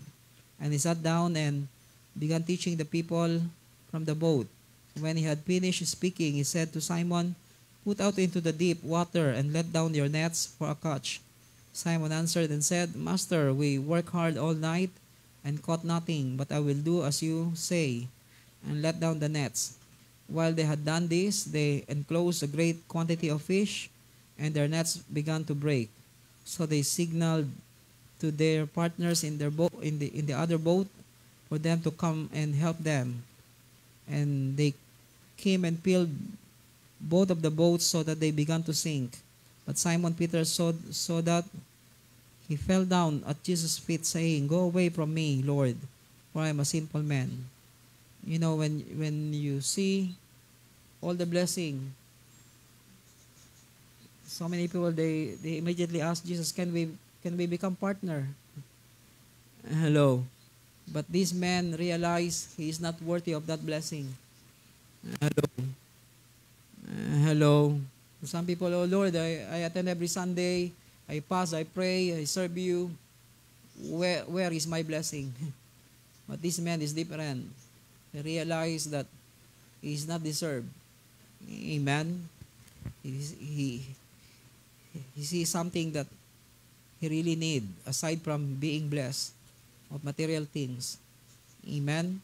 And he sat down and began teaching the people from the boat. When he had finished speaking, he said to Simon, Put out into the deep water and let down your nets for a catch. Simon answered and said, Master, we worked hard all night and caught nothing, but I will do as you say, and let down the nets. While they had done this, they enclosed a great quantity of fish, and their nets began to break. So they signaled to their partners in their boat, in the other boat, for them to come and help them. And they came and filled both of the boats so that they began to sink. But Simon Peter saw that he fell down at Jesus' feet, saying, Go away from me, Lord, for I am a simple man. You know, when you see all the blessing, so many people, they immediately ask Jesus, can we become partner? Hello. But this man realized he is not worthy of that blessing. Hello. Hello. Some people, oh Lord, I attend every Sunday. I fast, I pray, I serve you. Where is my blessing? But this man is different. He realized that he is not deserved. Amen. He sees something that he really need aside from being blessed of material things. Amen.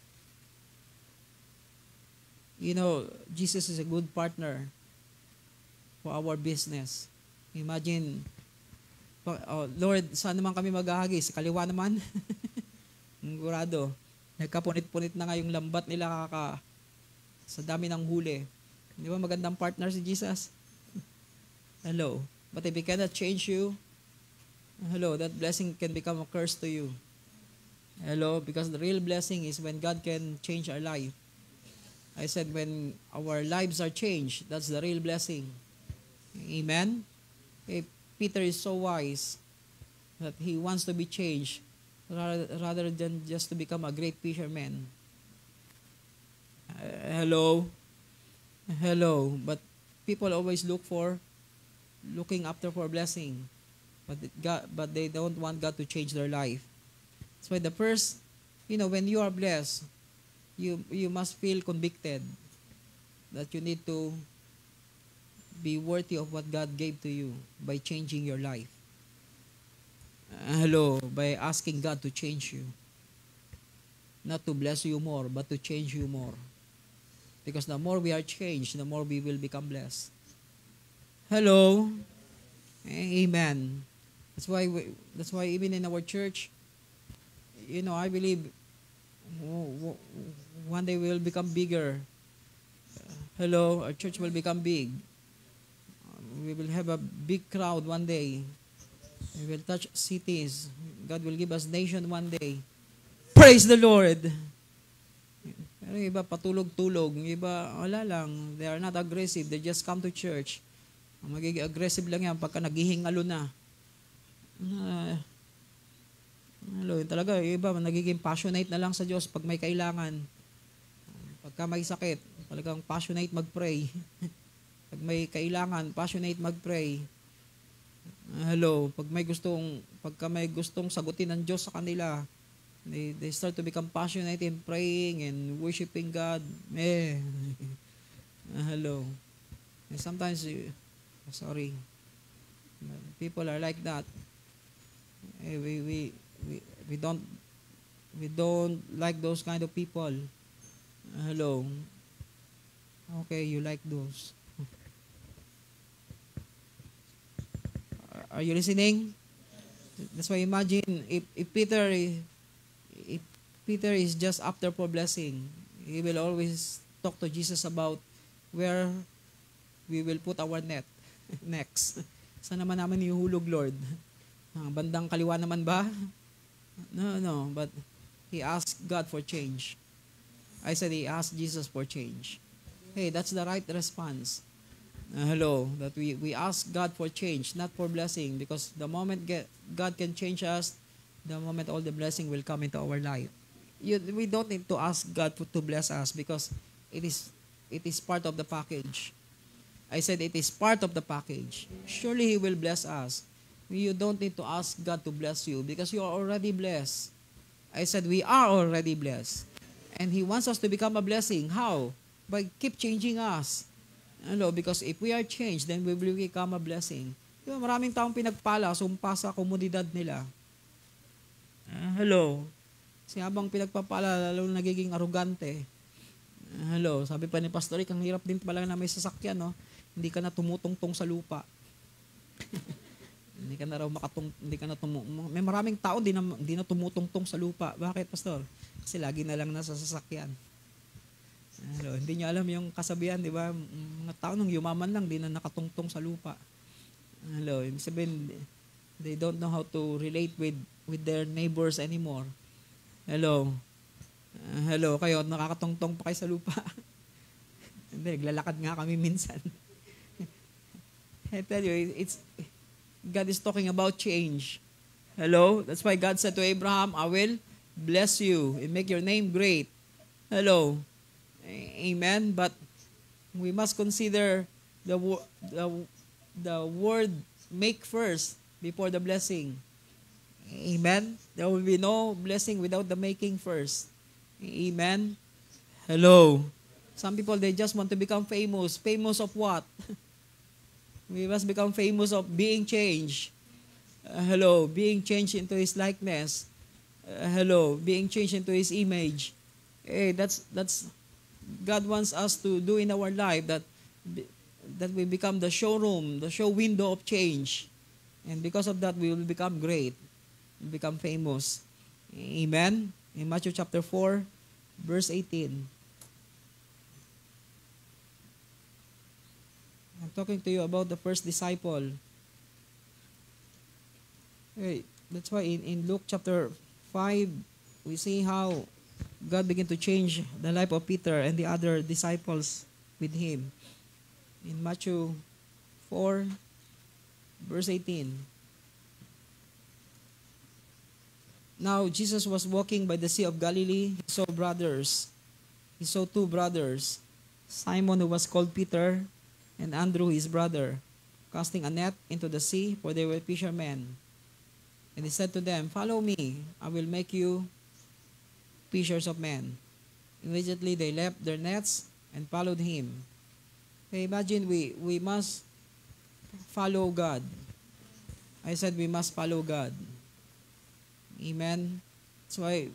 You know, Jesus is a good partner for our business. Imagine, oh, Lord, saan naman kami maghahagi? Sa kaliwa naman? Sigurado. Nagkapunit-punit na nga yung lambat nila sa dami ng huli. Di ba magandang partner si Jesus? Hello. But if he cannot change you, hello, that blessing can become a curse to you. Hello, because the real blessing is when God can change our life. I said when our lives are changed, that's the real blessing. Amen? If Peter is so wise that he wants to be changed rather than just to become a great fisherman. Hello? Hello. But people always looking after for blessing. But they don't want God to change their life. So the first, when you are blessed, you must feel convicted that you need to be worthy of what God gave to you by changing your life. Hello, by asking God to change you. Not to bless you more, but to change you more. Because the more we are changed, the more we will become blessed. Hello. Amen. That's why even in our church, I believe one day we will become bigger. Hello, our church will become big. We will have a big crowd one day. We will touch cities. God will give us nation one day. Praise the Lord. Pero yung iba patulog-tulog. Yung iba, wala lang. They are not aggressive. They just come to church. Magiging aggressive lang yan pagka naghihingalo na. Talaga, yung iba nagiging passionate na lang sa Diyos pag may kailangan. Pagka may sakit, talagang passionate mag-pray. Pag may kailangan, passionate mag-pray. Pagka may gustong sagutin ng Diyos sa kanila, they start to become passionate in praying and worshiping God. Hello. And sometimes, people are like that. We don't like those kind of people. Hello. Okay, you like those. Are you listening? That's why imagine if Peter is just after for blessing, he will always talk to Jesus about where we will put our net next. Saan naman namin ihuhulog, Lord? Bandang kaliwa naman ba? No. But he asked God for change. I said he asked Jesus for change. Hey, that's the right response. Hello, that we ask God for change, not for blessing, because the moment God can change us, the moment all the blessing will come into our life. We don't need to ask God to bless us because it is part of the package. I said it is part of the package. Surely He will bless us. You don't need to ask God to bless you because you are already blessed. I said we are already blessed. And He wants us to become a blessing. How? By keep changing us. Because if we are changed, then we will become a blessing. Maraming taong pinagpala, sumpa sa komunidad nila. Hello. Kasi habang pinagpapala, lalo nagiging arugante. Hello. Sabi pa ni Pastor Rick, ang hirap din pala na may sasakyan, no? Hindi ka na tumutungtong sa lupa. Hindi ka na raw may maraming tao hindi na tumutungtong sa lupa. Bakit, Pastor? Kasi lagi na lang nasa sasakyan. Hindi nyo alam yung kasabihan, di ba? Mga tao nung yumaman lang, di na nakatungtong sa lupa. Ibig sabihin, they don't know how to relate with their neighbors anymore. Hello, kayo, nakakatungtong pa kayo sa lupa. Hindi, naglalakad nga kami minsan. I tell you, God is talking about change. Hello, that's why God said to Abraham, I will bless you and make your name great. Hello. Amen. But we must consider the word make first before the blessing. Amen. There will be no blessing without the making first. Amen. Hello. Some people, they just want to become famous. Famous of what? We must become famous of being changed. Hello. Being changed into His likeness. Hello. Being changed into His image. That's God wants us to do in our life, that we become the showroom, the show window of change. And because of that, we will become great, become famous. Amen. In Matthew chapter 4, verse 18. I'm talking to you about the first disciple. That's why in Luke chapter 5, we see how God began to change the life of Peter and the other disciples with him. In Matthew 4, verse 18. Now Jesus was walking by the Sea of Galilee. He saw two brothers, Simon, who was called Peter, and Andrew his brother, casting a net into the sea, for they were fishermen. And he said to them, "Follow me, I will make you fishers of men." Immediately they left their nets and followed him. Imagine we must follow God. I said we must follow God. Amen. That's why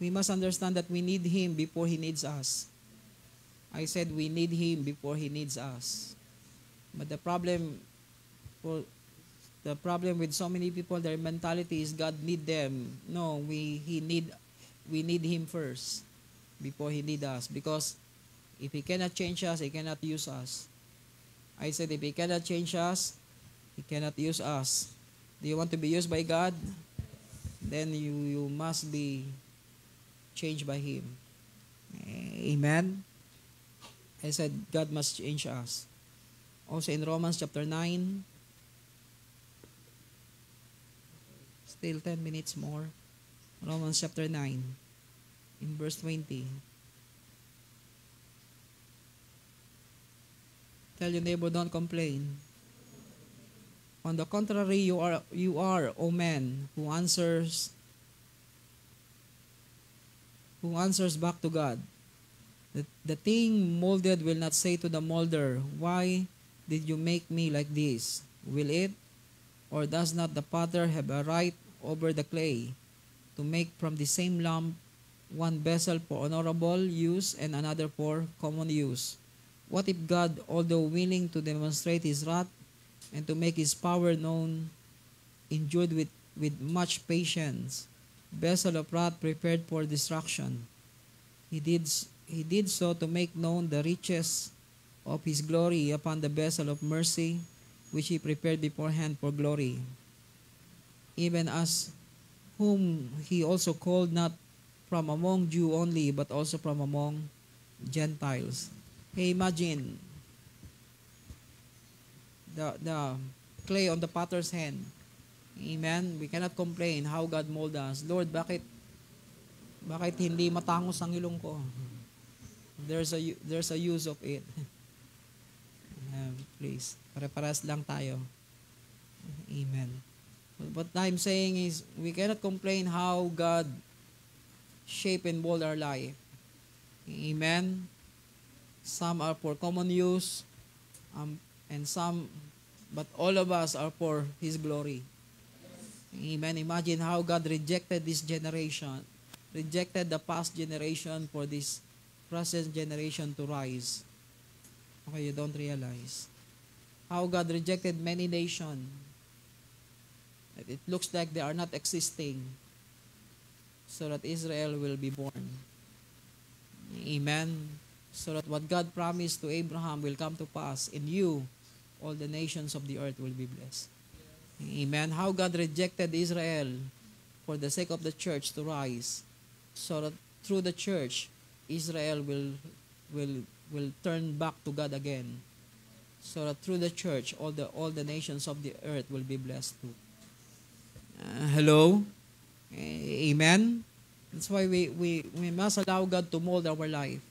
we must understand that we need Him before He needs us. I said we need Him before He needs us. But the problem with so many people, their mentality is God need them. No, we need Him first before He need us. Because if He cannot change us, He cannot use us. I said if He cannot change us, He cannot use us. Do you want to be used by God? Then you must be changed by Him. Amen. I said God must change us. Also in Romans chapter 9, still 10 minutes more. Romans chapter 9, in verse 20. Tell your neighbor, don't complain. On the contrary, you are, O man, who answers back to God. The thing molded will not say to the molder, "Why did you make me like this?" Will it? Or does not the potter have a right over the clay to make from the same lump one vessel for honorable use and another for common use? What if God, although willing to demonstrate His wrath and to make His power known, endured with much patience vessel of wrath prepared for destruction? He did so to make known the riches of His glory upon the vessel of mercy, which He prepared beforehand for glory. Even as whom He also called, not from among Jews only, but also from among Gentiles. Imagine the clay on the potter's hand. Amen. We cannot complain how God mold us. Lord, bakit hindi matangos ang ilong ko? There's a use of it. Please, pare-paras lang tayo. Amen. What I'm saying is, we cannot complain how God shape and mold our life. Amen. Some are for common use, and some, but all of us are for His glory. Amen. Imagine how God rejected this generation, rejected the past generation for this present generation to rise. Okay, you don't realize how God rejected many nations. It looks like they are not existing, so that Israel will be born. Amen. So that what God promised to Abraham will come to pass. In you, all the nations of the earth will be blessed. Amen. How God rejected Israel for the sake of the church to rise, so that through the church, Israel will turn back to God again. So that through the church, all the nations of the earth will be blessed too. Hello? Amen? That's why we must allow God to mold our life.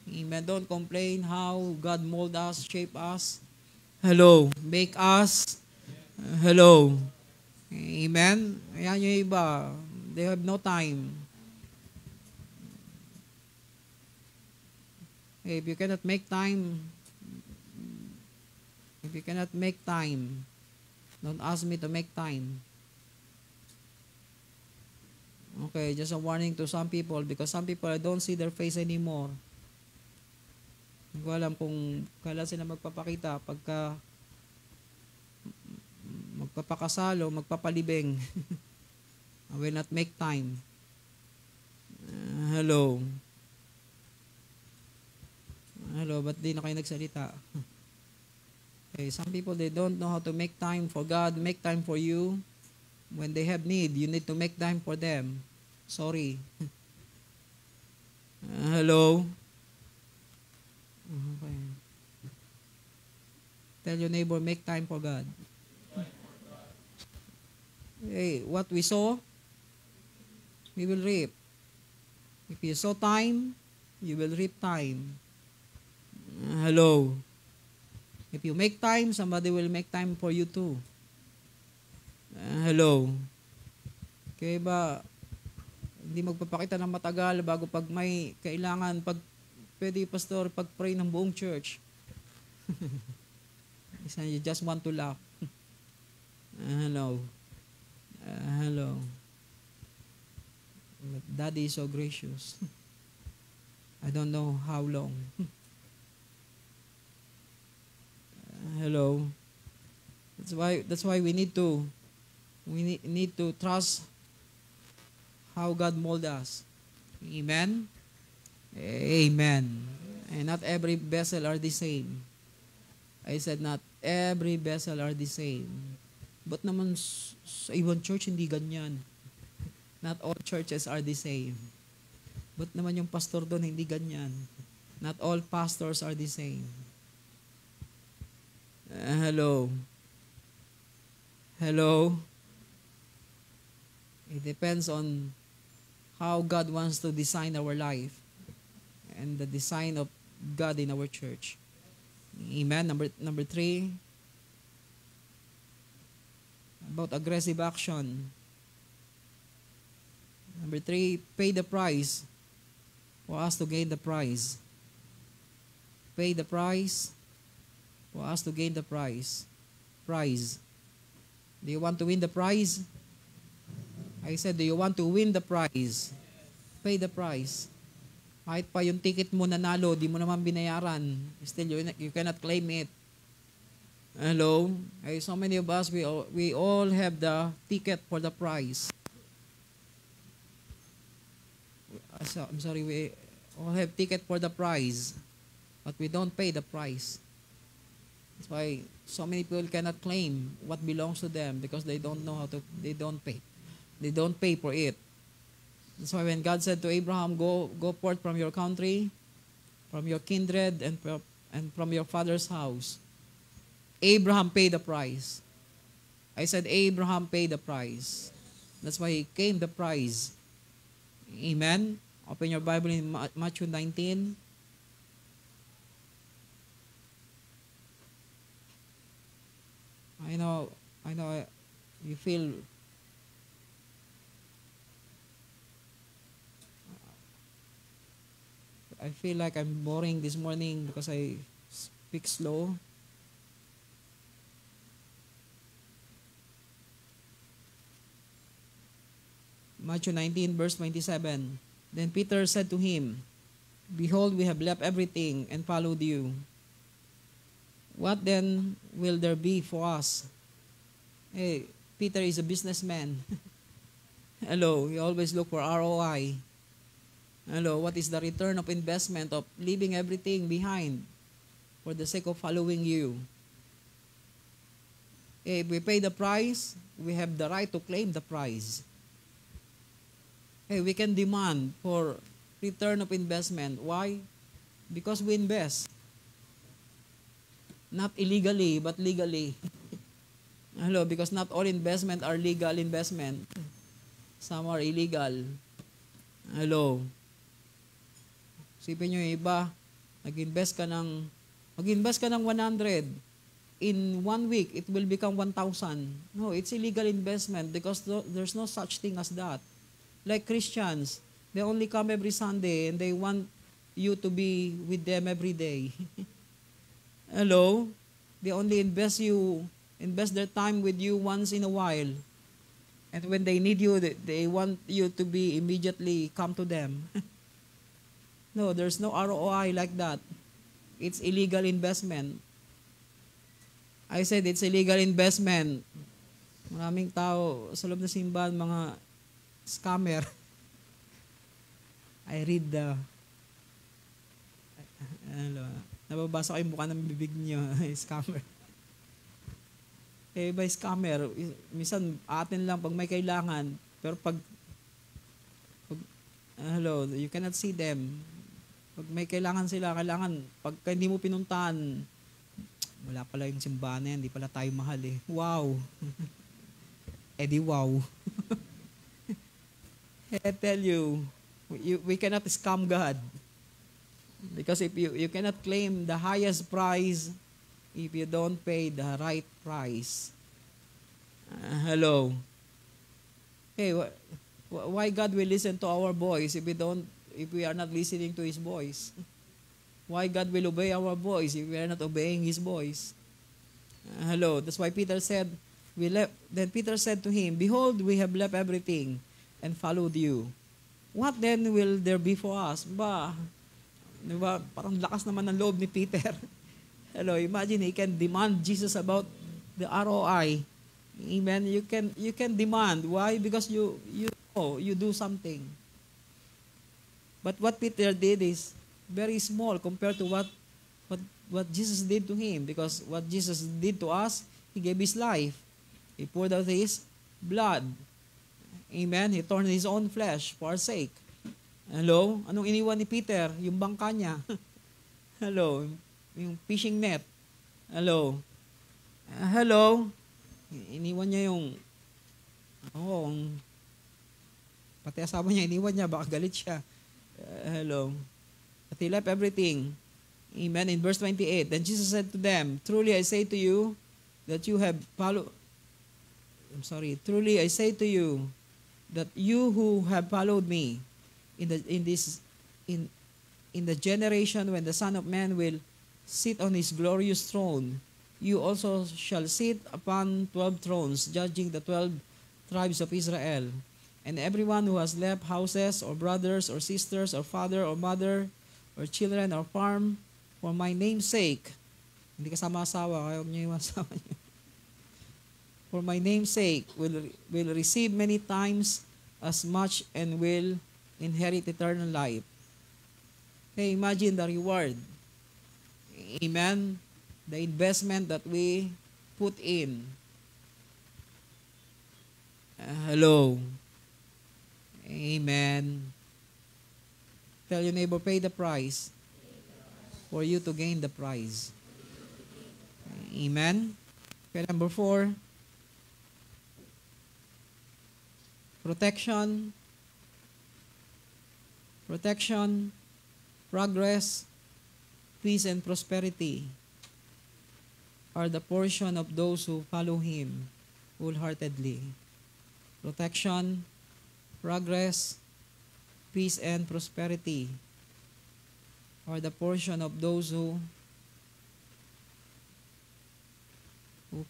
Amen. Don't complain how God mold us, shape us. Hello. Make us. Hello. Amen. Ayan yung iba. They have no time. If you cannot make time, don't ask me to make time. Okay, just a warning to some people because some people I don't see their face anymore. Hindi ko alam kung kailan sila magpapakita pagka magpapakasalo, magpapalibing. I will not make time. Hello. Hello, ba't di na kayo nagsalita? Okay, some people, they don't know how to make time for God, make time for you. When they have need, you need to make time for them. Sorry. Hello. Okay. Tell your neighbor, make time for God. Hey, what we sow, we will reap. If you sow time, you will reap time. Hello. If you make time, somebody will make time for you too. Hello. Kaya ba, hindi magpapakita ng matagal bago pag may kailangan, pag pwede, pastor, pag-pray ng buong church. You just want to laugh. Hello. Hello. But Daddy is so gracious. I don't know how long. Hello. That's why we need to trust how God mold us. Amen. Amen. And not every vessel are the same. I said not every vessel are the same. But naman sa ibang church hindi ganyan. Not all churches are the same. But naman yung pastor doon hindi ganyan. Not all pastors are the same. Hello. Hello. It depends on how God wants to design our life and the design of God in our church. Amen. Number 3, about aggressive action. Number 3, pay the price for us to gain the prize. Pay the price for us to gain the prize. Do you want to win the prize? I said, do you want to win the prize? Pay the price. Kahit pa yung ticket mo nanalo, di mo naman binayaran. Still, you cannot claim it. Hello? So many of us, we all have the ticket for the prize. I'm sorry, we all have ticket for the prize, but we don't pay the price. That's why so many people cannot claim what belongs to them because they don't know how to, they don't pay. They don't pay for it. That's why when God said to Abraham, go forth from your country, from your kindred, and from your father's house, Abraham paid the price. I said Abraham paid the price. That's why he came the price. Amen? Open your Bible in Matthew 19. I know, you feel I feel like I'm boring this morning because I speak slow. Matthew 19, verse 27. Then Peter said to him, Behold, we have left everything and followed you. What then will there be for us? Hey, Peter is a businessman. Hello, he always look for ROI. Hello, what is the return of investment of leaving everything behind for the sake of following you? If we pay the price, we have the right to claim the prize. Hey, we can demand for return of investment. Why? Because we invest. Not illegally, but legally. Hello, because not all investment are legal investment. Some are illegal. Hello. Sipin nyo yung iba, mag-invest ka ng 100. In 1 week, it will become 1,000. No, it's illegal investment because there's no such thing as that. Like Christians, they only come every Sunday and they want you to be with them every day. Hello? They only invest their time with you once in a while. And when they need you, they want you to be immediately come to them. No, there's no ROI like that. It's illegal investment. I said it's illegal investment. Maraming tao sa loob ng simbahan, mga scammer. I read nababasa ko yung mukha ng bibig niyo, scammer. Eh, by scammer, minsan atin lang pag may kailangan, pero pag you cannot see them. Pag may kailangan sila, pagka hindi mo pinuntahan, wala pala yung simbahan na yan, hindi pala tayo mahal eh. Wow. Eh di wow. I tell you, we cannot scam God. Because if you cannot claim the highest price if you don't pay the right price. Hello. Hey, why God will listen to our voice if we are not listening to His voice? Why God will obey our voice if we are not obeying His voice? Hello. That's why Peter said, then Peter said to him, "Behold, we have left everything and followed you. What then will there be for us?" Diba? Parang lakas naman ng loob ni Peter. Hello, imagine he can demand Jesus about the ROI. Amen. You can demand. Why? Because you do something. But what Peter did is very small compared to what Jesus did to him. Because what Jesus did to us, He gave His life. He poured out His blood. Amen. He torn His own flesh for our sake. Hello? Anong iniwan ni Peter? Yung bangka niya. Hello? Yung fishing net. Hello? Hello? Iniwan niya pati asawa niya, iniwan niya, baka galit siya. Hello? But He left everything. Amen. In verse 28, then Jesus said to them, truly I say to you that you that you who have followed me in the generation when the Son of Man will sit on His glorious throne, you also shall sit upon 12 thrones, judging the 12 tribes of Israel. And everyone who has left houses or brothers or sisters or father or mother or children or farm for my name's sake, hindi kasama asawa, kaya huwag niyo yung asawa niyo. For my name's sake will receive many times as much and will inherit eternal life. Okay, imagine the reward. Amen. The investment that we put in. Hello. Amen. Tell your neighbor, pay the price for you to gain the prize. Amen. Okay, number 4. Protection, progress, peace, and prosperity are the portion of those who follow Him wholeheartedly. Protection, progress, peace, and prosperity are the portion of those who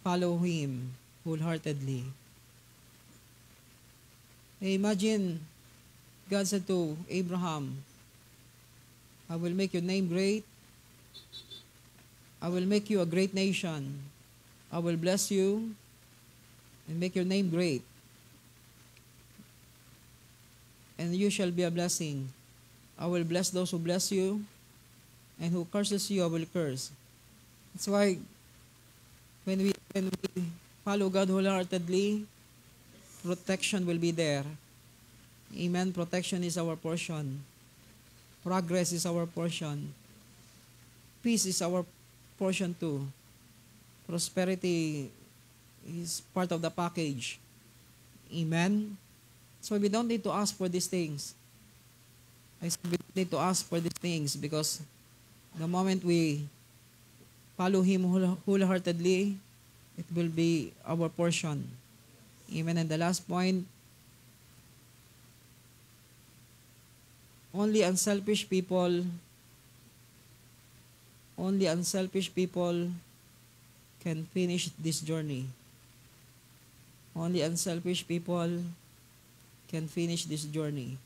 follow Him wholeheartedly. Imagine, God said to Abraham, I will make your name great. I will make you a great nation. I will bless you and make your name great. And you shall be a blessing. I will bless those who bless you, and who curses you, I will curse. That's why when we follow God wholeheartedly, protection will be there. Amen. Protection is our portion. Progress is our portion. Peace is our portion too. Prosperity is part of the package. Amen. So we don't need to ask for these things. I said we don't need to ask for these things because the moment we follow Him wholeheartedly, it will be our portion. Amen. And the last point, only unselfish people can finish this journey. Only unselfish people can finish this journey.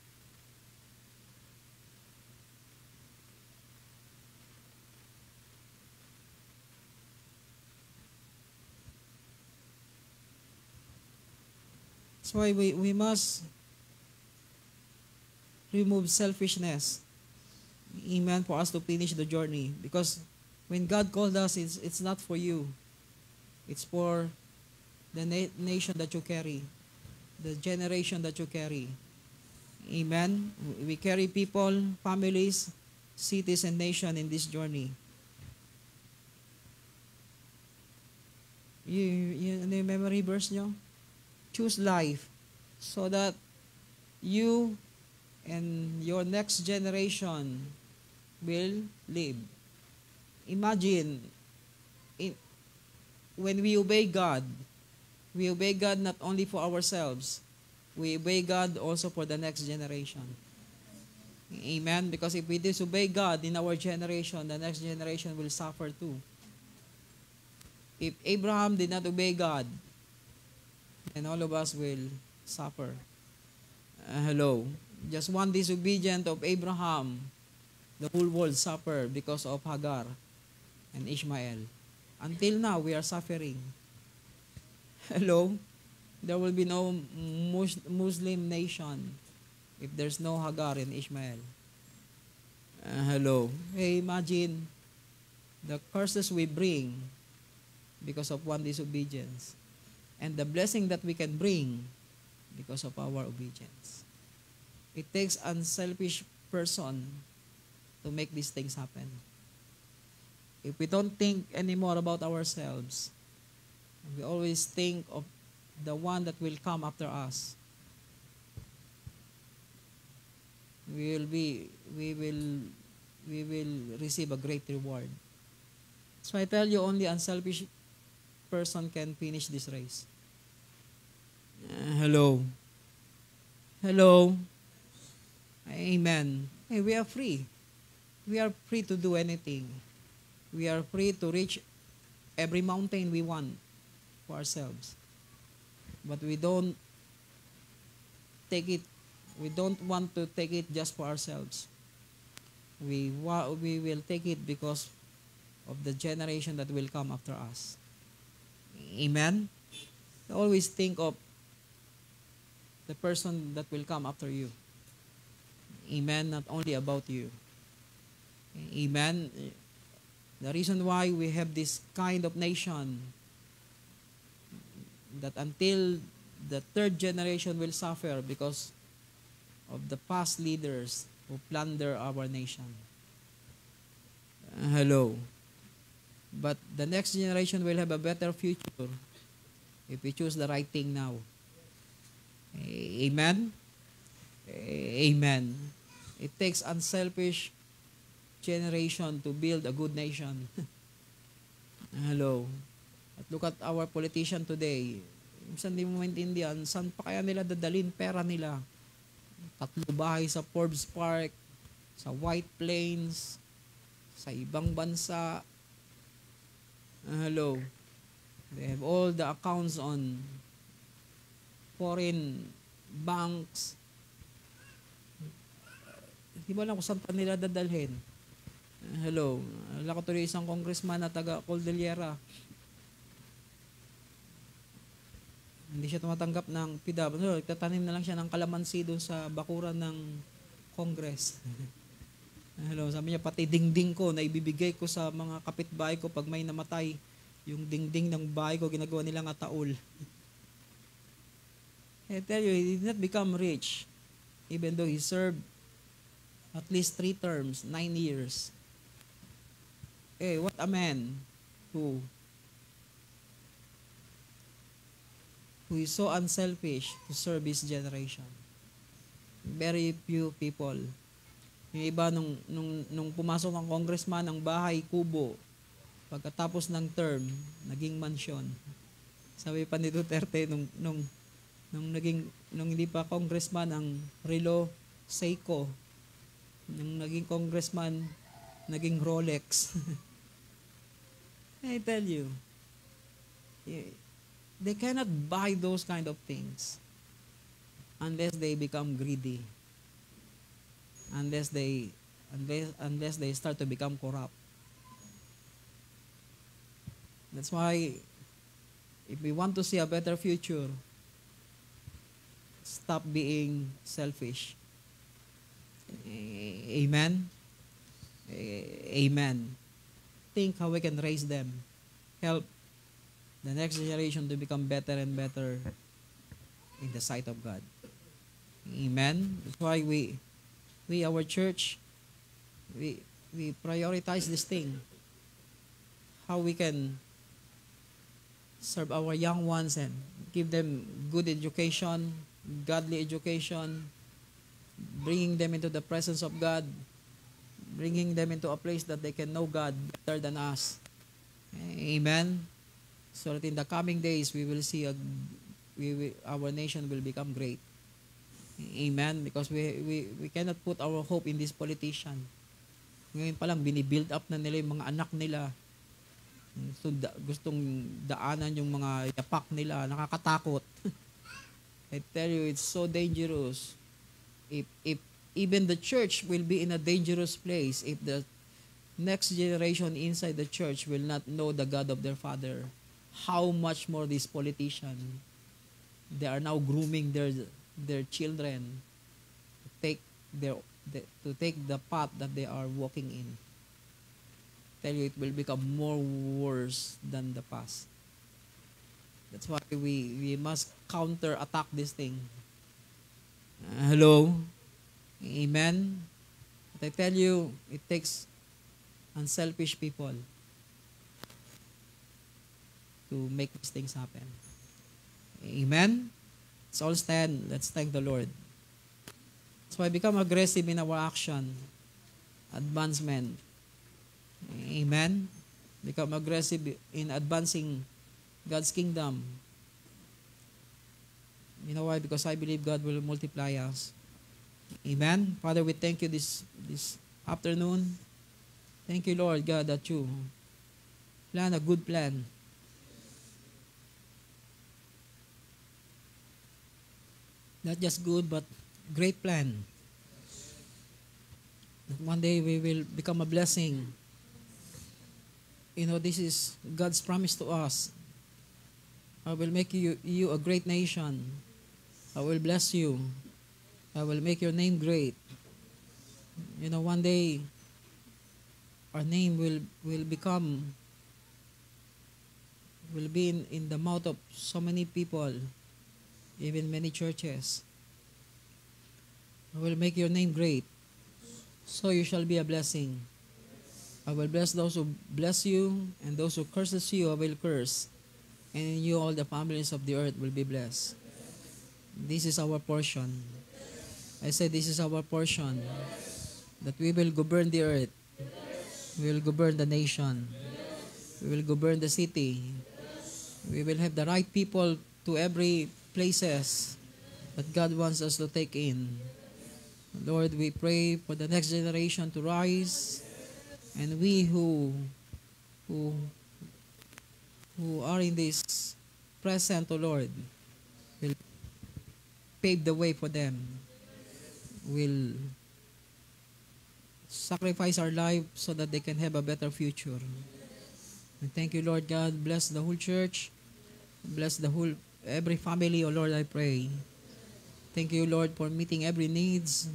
That's why we must remove selfishness. Amen. For us to finish the journey. Because when God called us, it's not for you. It's for the nation that you carry. The generation that you carry. Amen. We carry people, families, cities, and nation in this journey. Ano yung memory verse nyo? Choose life so that you and your next generation will live. Imagine, when we obey God not only for ourselves, we obey God also for the next generation. Amen? Because if we disobey God in our generation, the next generation will suffer too. If Abraham did not obey God, then all of us will suffer. Hello. Just one disobedient of Abraham, the whole world suffered because of Hagar and Ishmael. Until now, we are suffering. Hello? There will be no Muslim nation if there's no Hagar and Ishmael. Hello? Hey, imagine the curses we bring because of one disobedience and the blessing that we can bring because of our obedience. It takes unselfish person to make these things happen. If we don't think anymore about ourselves, we always think of the one that will come after us, we will receive a great reward. So I tell you, only unselfish person can finish this race. Hello. Amen. Hey, we are free. We are free to do anything. We are free to reach every mountain we want for ourselves. But we don't want to take it just for ourselves. We will take it because of the generation that will come after us. Amen? Always think of the person that will come after you. Amen? Not only about you. Amen? The reason why we have this kind of nation, that until the third generation will suffer because of the past leaders who plunder our nation. Hello. But the next generation will have a better future if we choose the right thing now. Amen? Amen. It takes unselfish generation to build a good nation. Hello. At look at our politician today. Minsan di mo maintindihan, saan pa kaya nila dadalhin pera nila? 3 bahay sa Forbes Park, sa White Plains, sa ibang bansa. Hello. They have all the accounts on foreign banks. Hindi mo alam kung saan pa nila dadalhin. Hello. Alam ko tuloy isang congressman na taga Cordillera. Hindi siya tumatanggap ng PW. Nagtatanim na lang siya ng kalamansi doon sa bakuran ng Congress. Hello, sabi niya, pati dingding ko na ibibigay ko sa mga kapitbahay ko pag may namatay, yung dingding ng bahay ko, ginagawa nilang ataol. I tell you, he did not become rich, even though he served at least 3 terms, 9 years. Hey, what a man who is so unselfish to serve his generation. Very few people. Yung iba, nung pumasok ang congressman, ang bahay, kubo. Pagkatapos ng term, naging mansyon. Sabi pa ni Duterte, nung hindi pa congressman, ang relo, Seiko. Nung naging congressman, naging Rolex. I tell you, they cannot buy those kind of things unless they become greedy. Unless they start to become corrupt. That's why, if we want to see a better future, stop being selfish. Amen? Amen. Think how we can raise them. Help the next generation to become better and better in the sight of God. Amen? That's why our church, we prioritize this thing. How we can serve our young ones and give them good education, godly education, bringing them into the presence of God, bringing them into a place that they can know God better than us. Amen. So that in the coming days, we will see our nation will become great. Amen. Because we cannot put our hope in this politician. Ngayon pa lang, binibuild up na nila yung mga anak nila. So, gustong daanan yung mga yapak nila. Nakakatakot. I tell you, it's so dangerous. If even the church will be in a dangerous place, if the next generation inside the church will not know the God of their father, how much more these politicians? They are now grooming their children to take the path that they are walking in. Tell you, it will become more worse than the past. That's why we must counter-attack this thing. Hello? Amen? But I tell you, it takes unselfish people to make these things happen. Amen? Let's all stand. Let's thank the Lord. That's why become aggressive in our action, advancement. Amen? Become aggressive in advancing God's kingdom. You know why? Because I believe God will multiply us. Amen? Father, we thank you this afternoon. Thank you, Lord God, that you plan a good plan. Not just good, but great plan. That one day we will become a blessing. You know, this is God's promise to us. I will make you a great nation. I will bless you. I will make your name great. You know, one day, our name will be in the mouth of so many people, even many churches. I will make your name great, so you shall be a blessing. I will bless those who bless you, and those who curses you, I will curse. And in you all the families of the earth will be blessed. This is our portion. I said this is our portion. That we will govern the earth. We will govern the nation. We will govern the city. We will have the right people to every places that God wants us to take in. Lord, we pray for the next generation to rise, and we who are in this present, O Lord, will pave the way for them. Will sacrifice our life so that they can have a better future. And thank you, Lord God. Bless the whole church. Bless every family, O Lord, I pray. Thank you, Lord, for meeting every needs.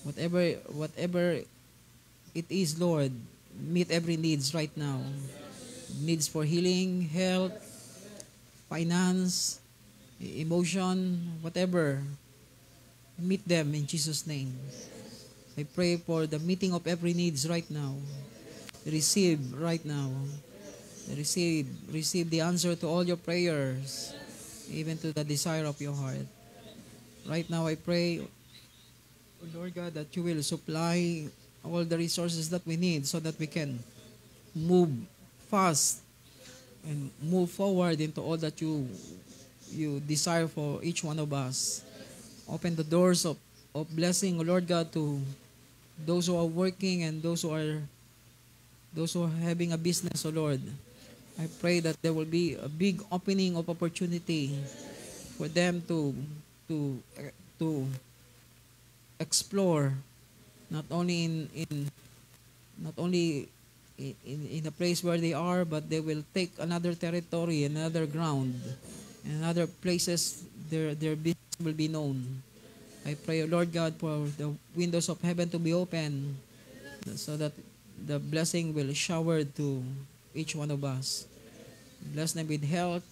Whatever it is, Lord, meet every needs right now. Needs for healing, health, finance, emotion, whatever. Meet them in Jesus' name. I pray for the meeting of every needs right now. Receive right now. Receive the answer to all your prayers, even to the desire of your heart. Right now I pray O Lord God, that you will supply all the resources that we need so that we can move fast and move forward into all that you desire for each one of us. Open the doors of blessing, O Lord God, to those who are working and those who are having a business, O Lord. I pray that there will be a big opening of opportunity for them to to explore not only not only in a place where they are, but they will take another territory, another ground, and other places their business will be known. I pray, Lord God, for the windows of heaven to be open so that the blessing will shower to each one of us. Bless them with health,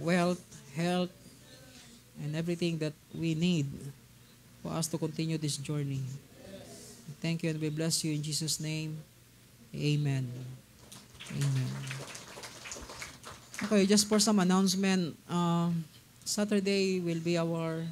wealth, health, and everything that we need for us to continue this journey. Thank you, and we bless you in Jesus' name. Amen. Amen. Okay, just for some announcement, Saturday will be our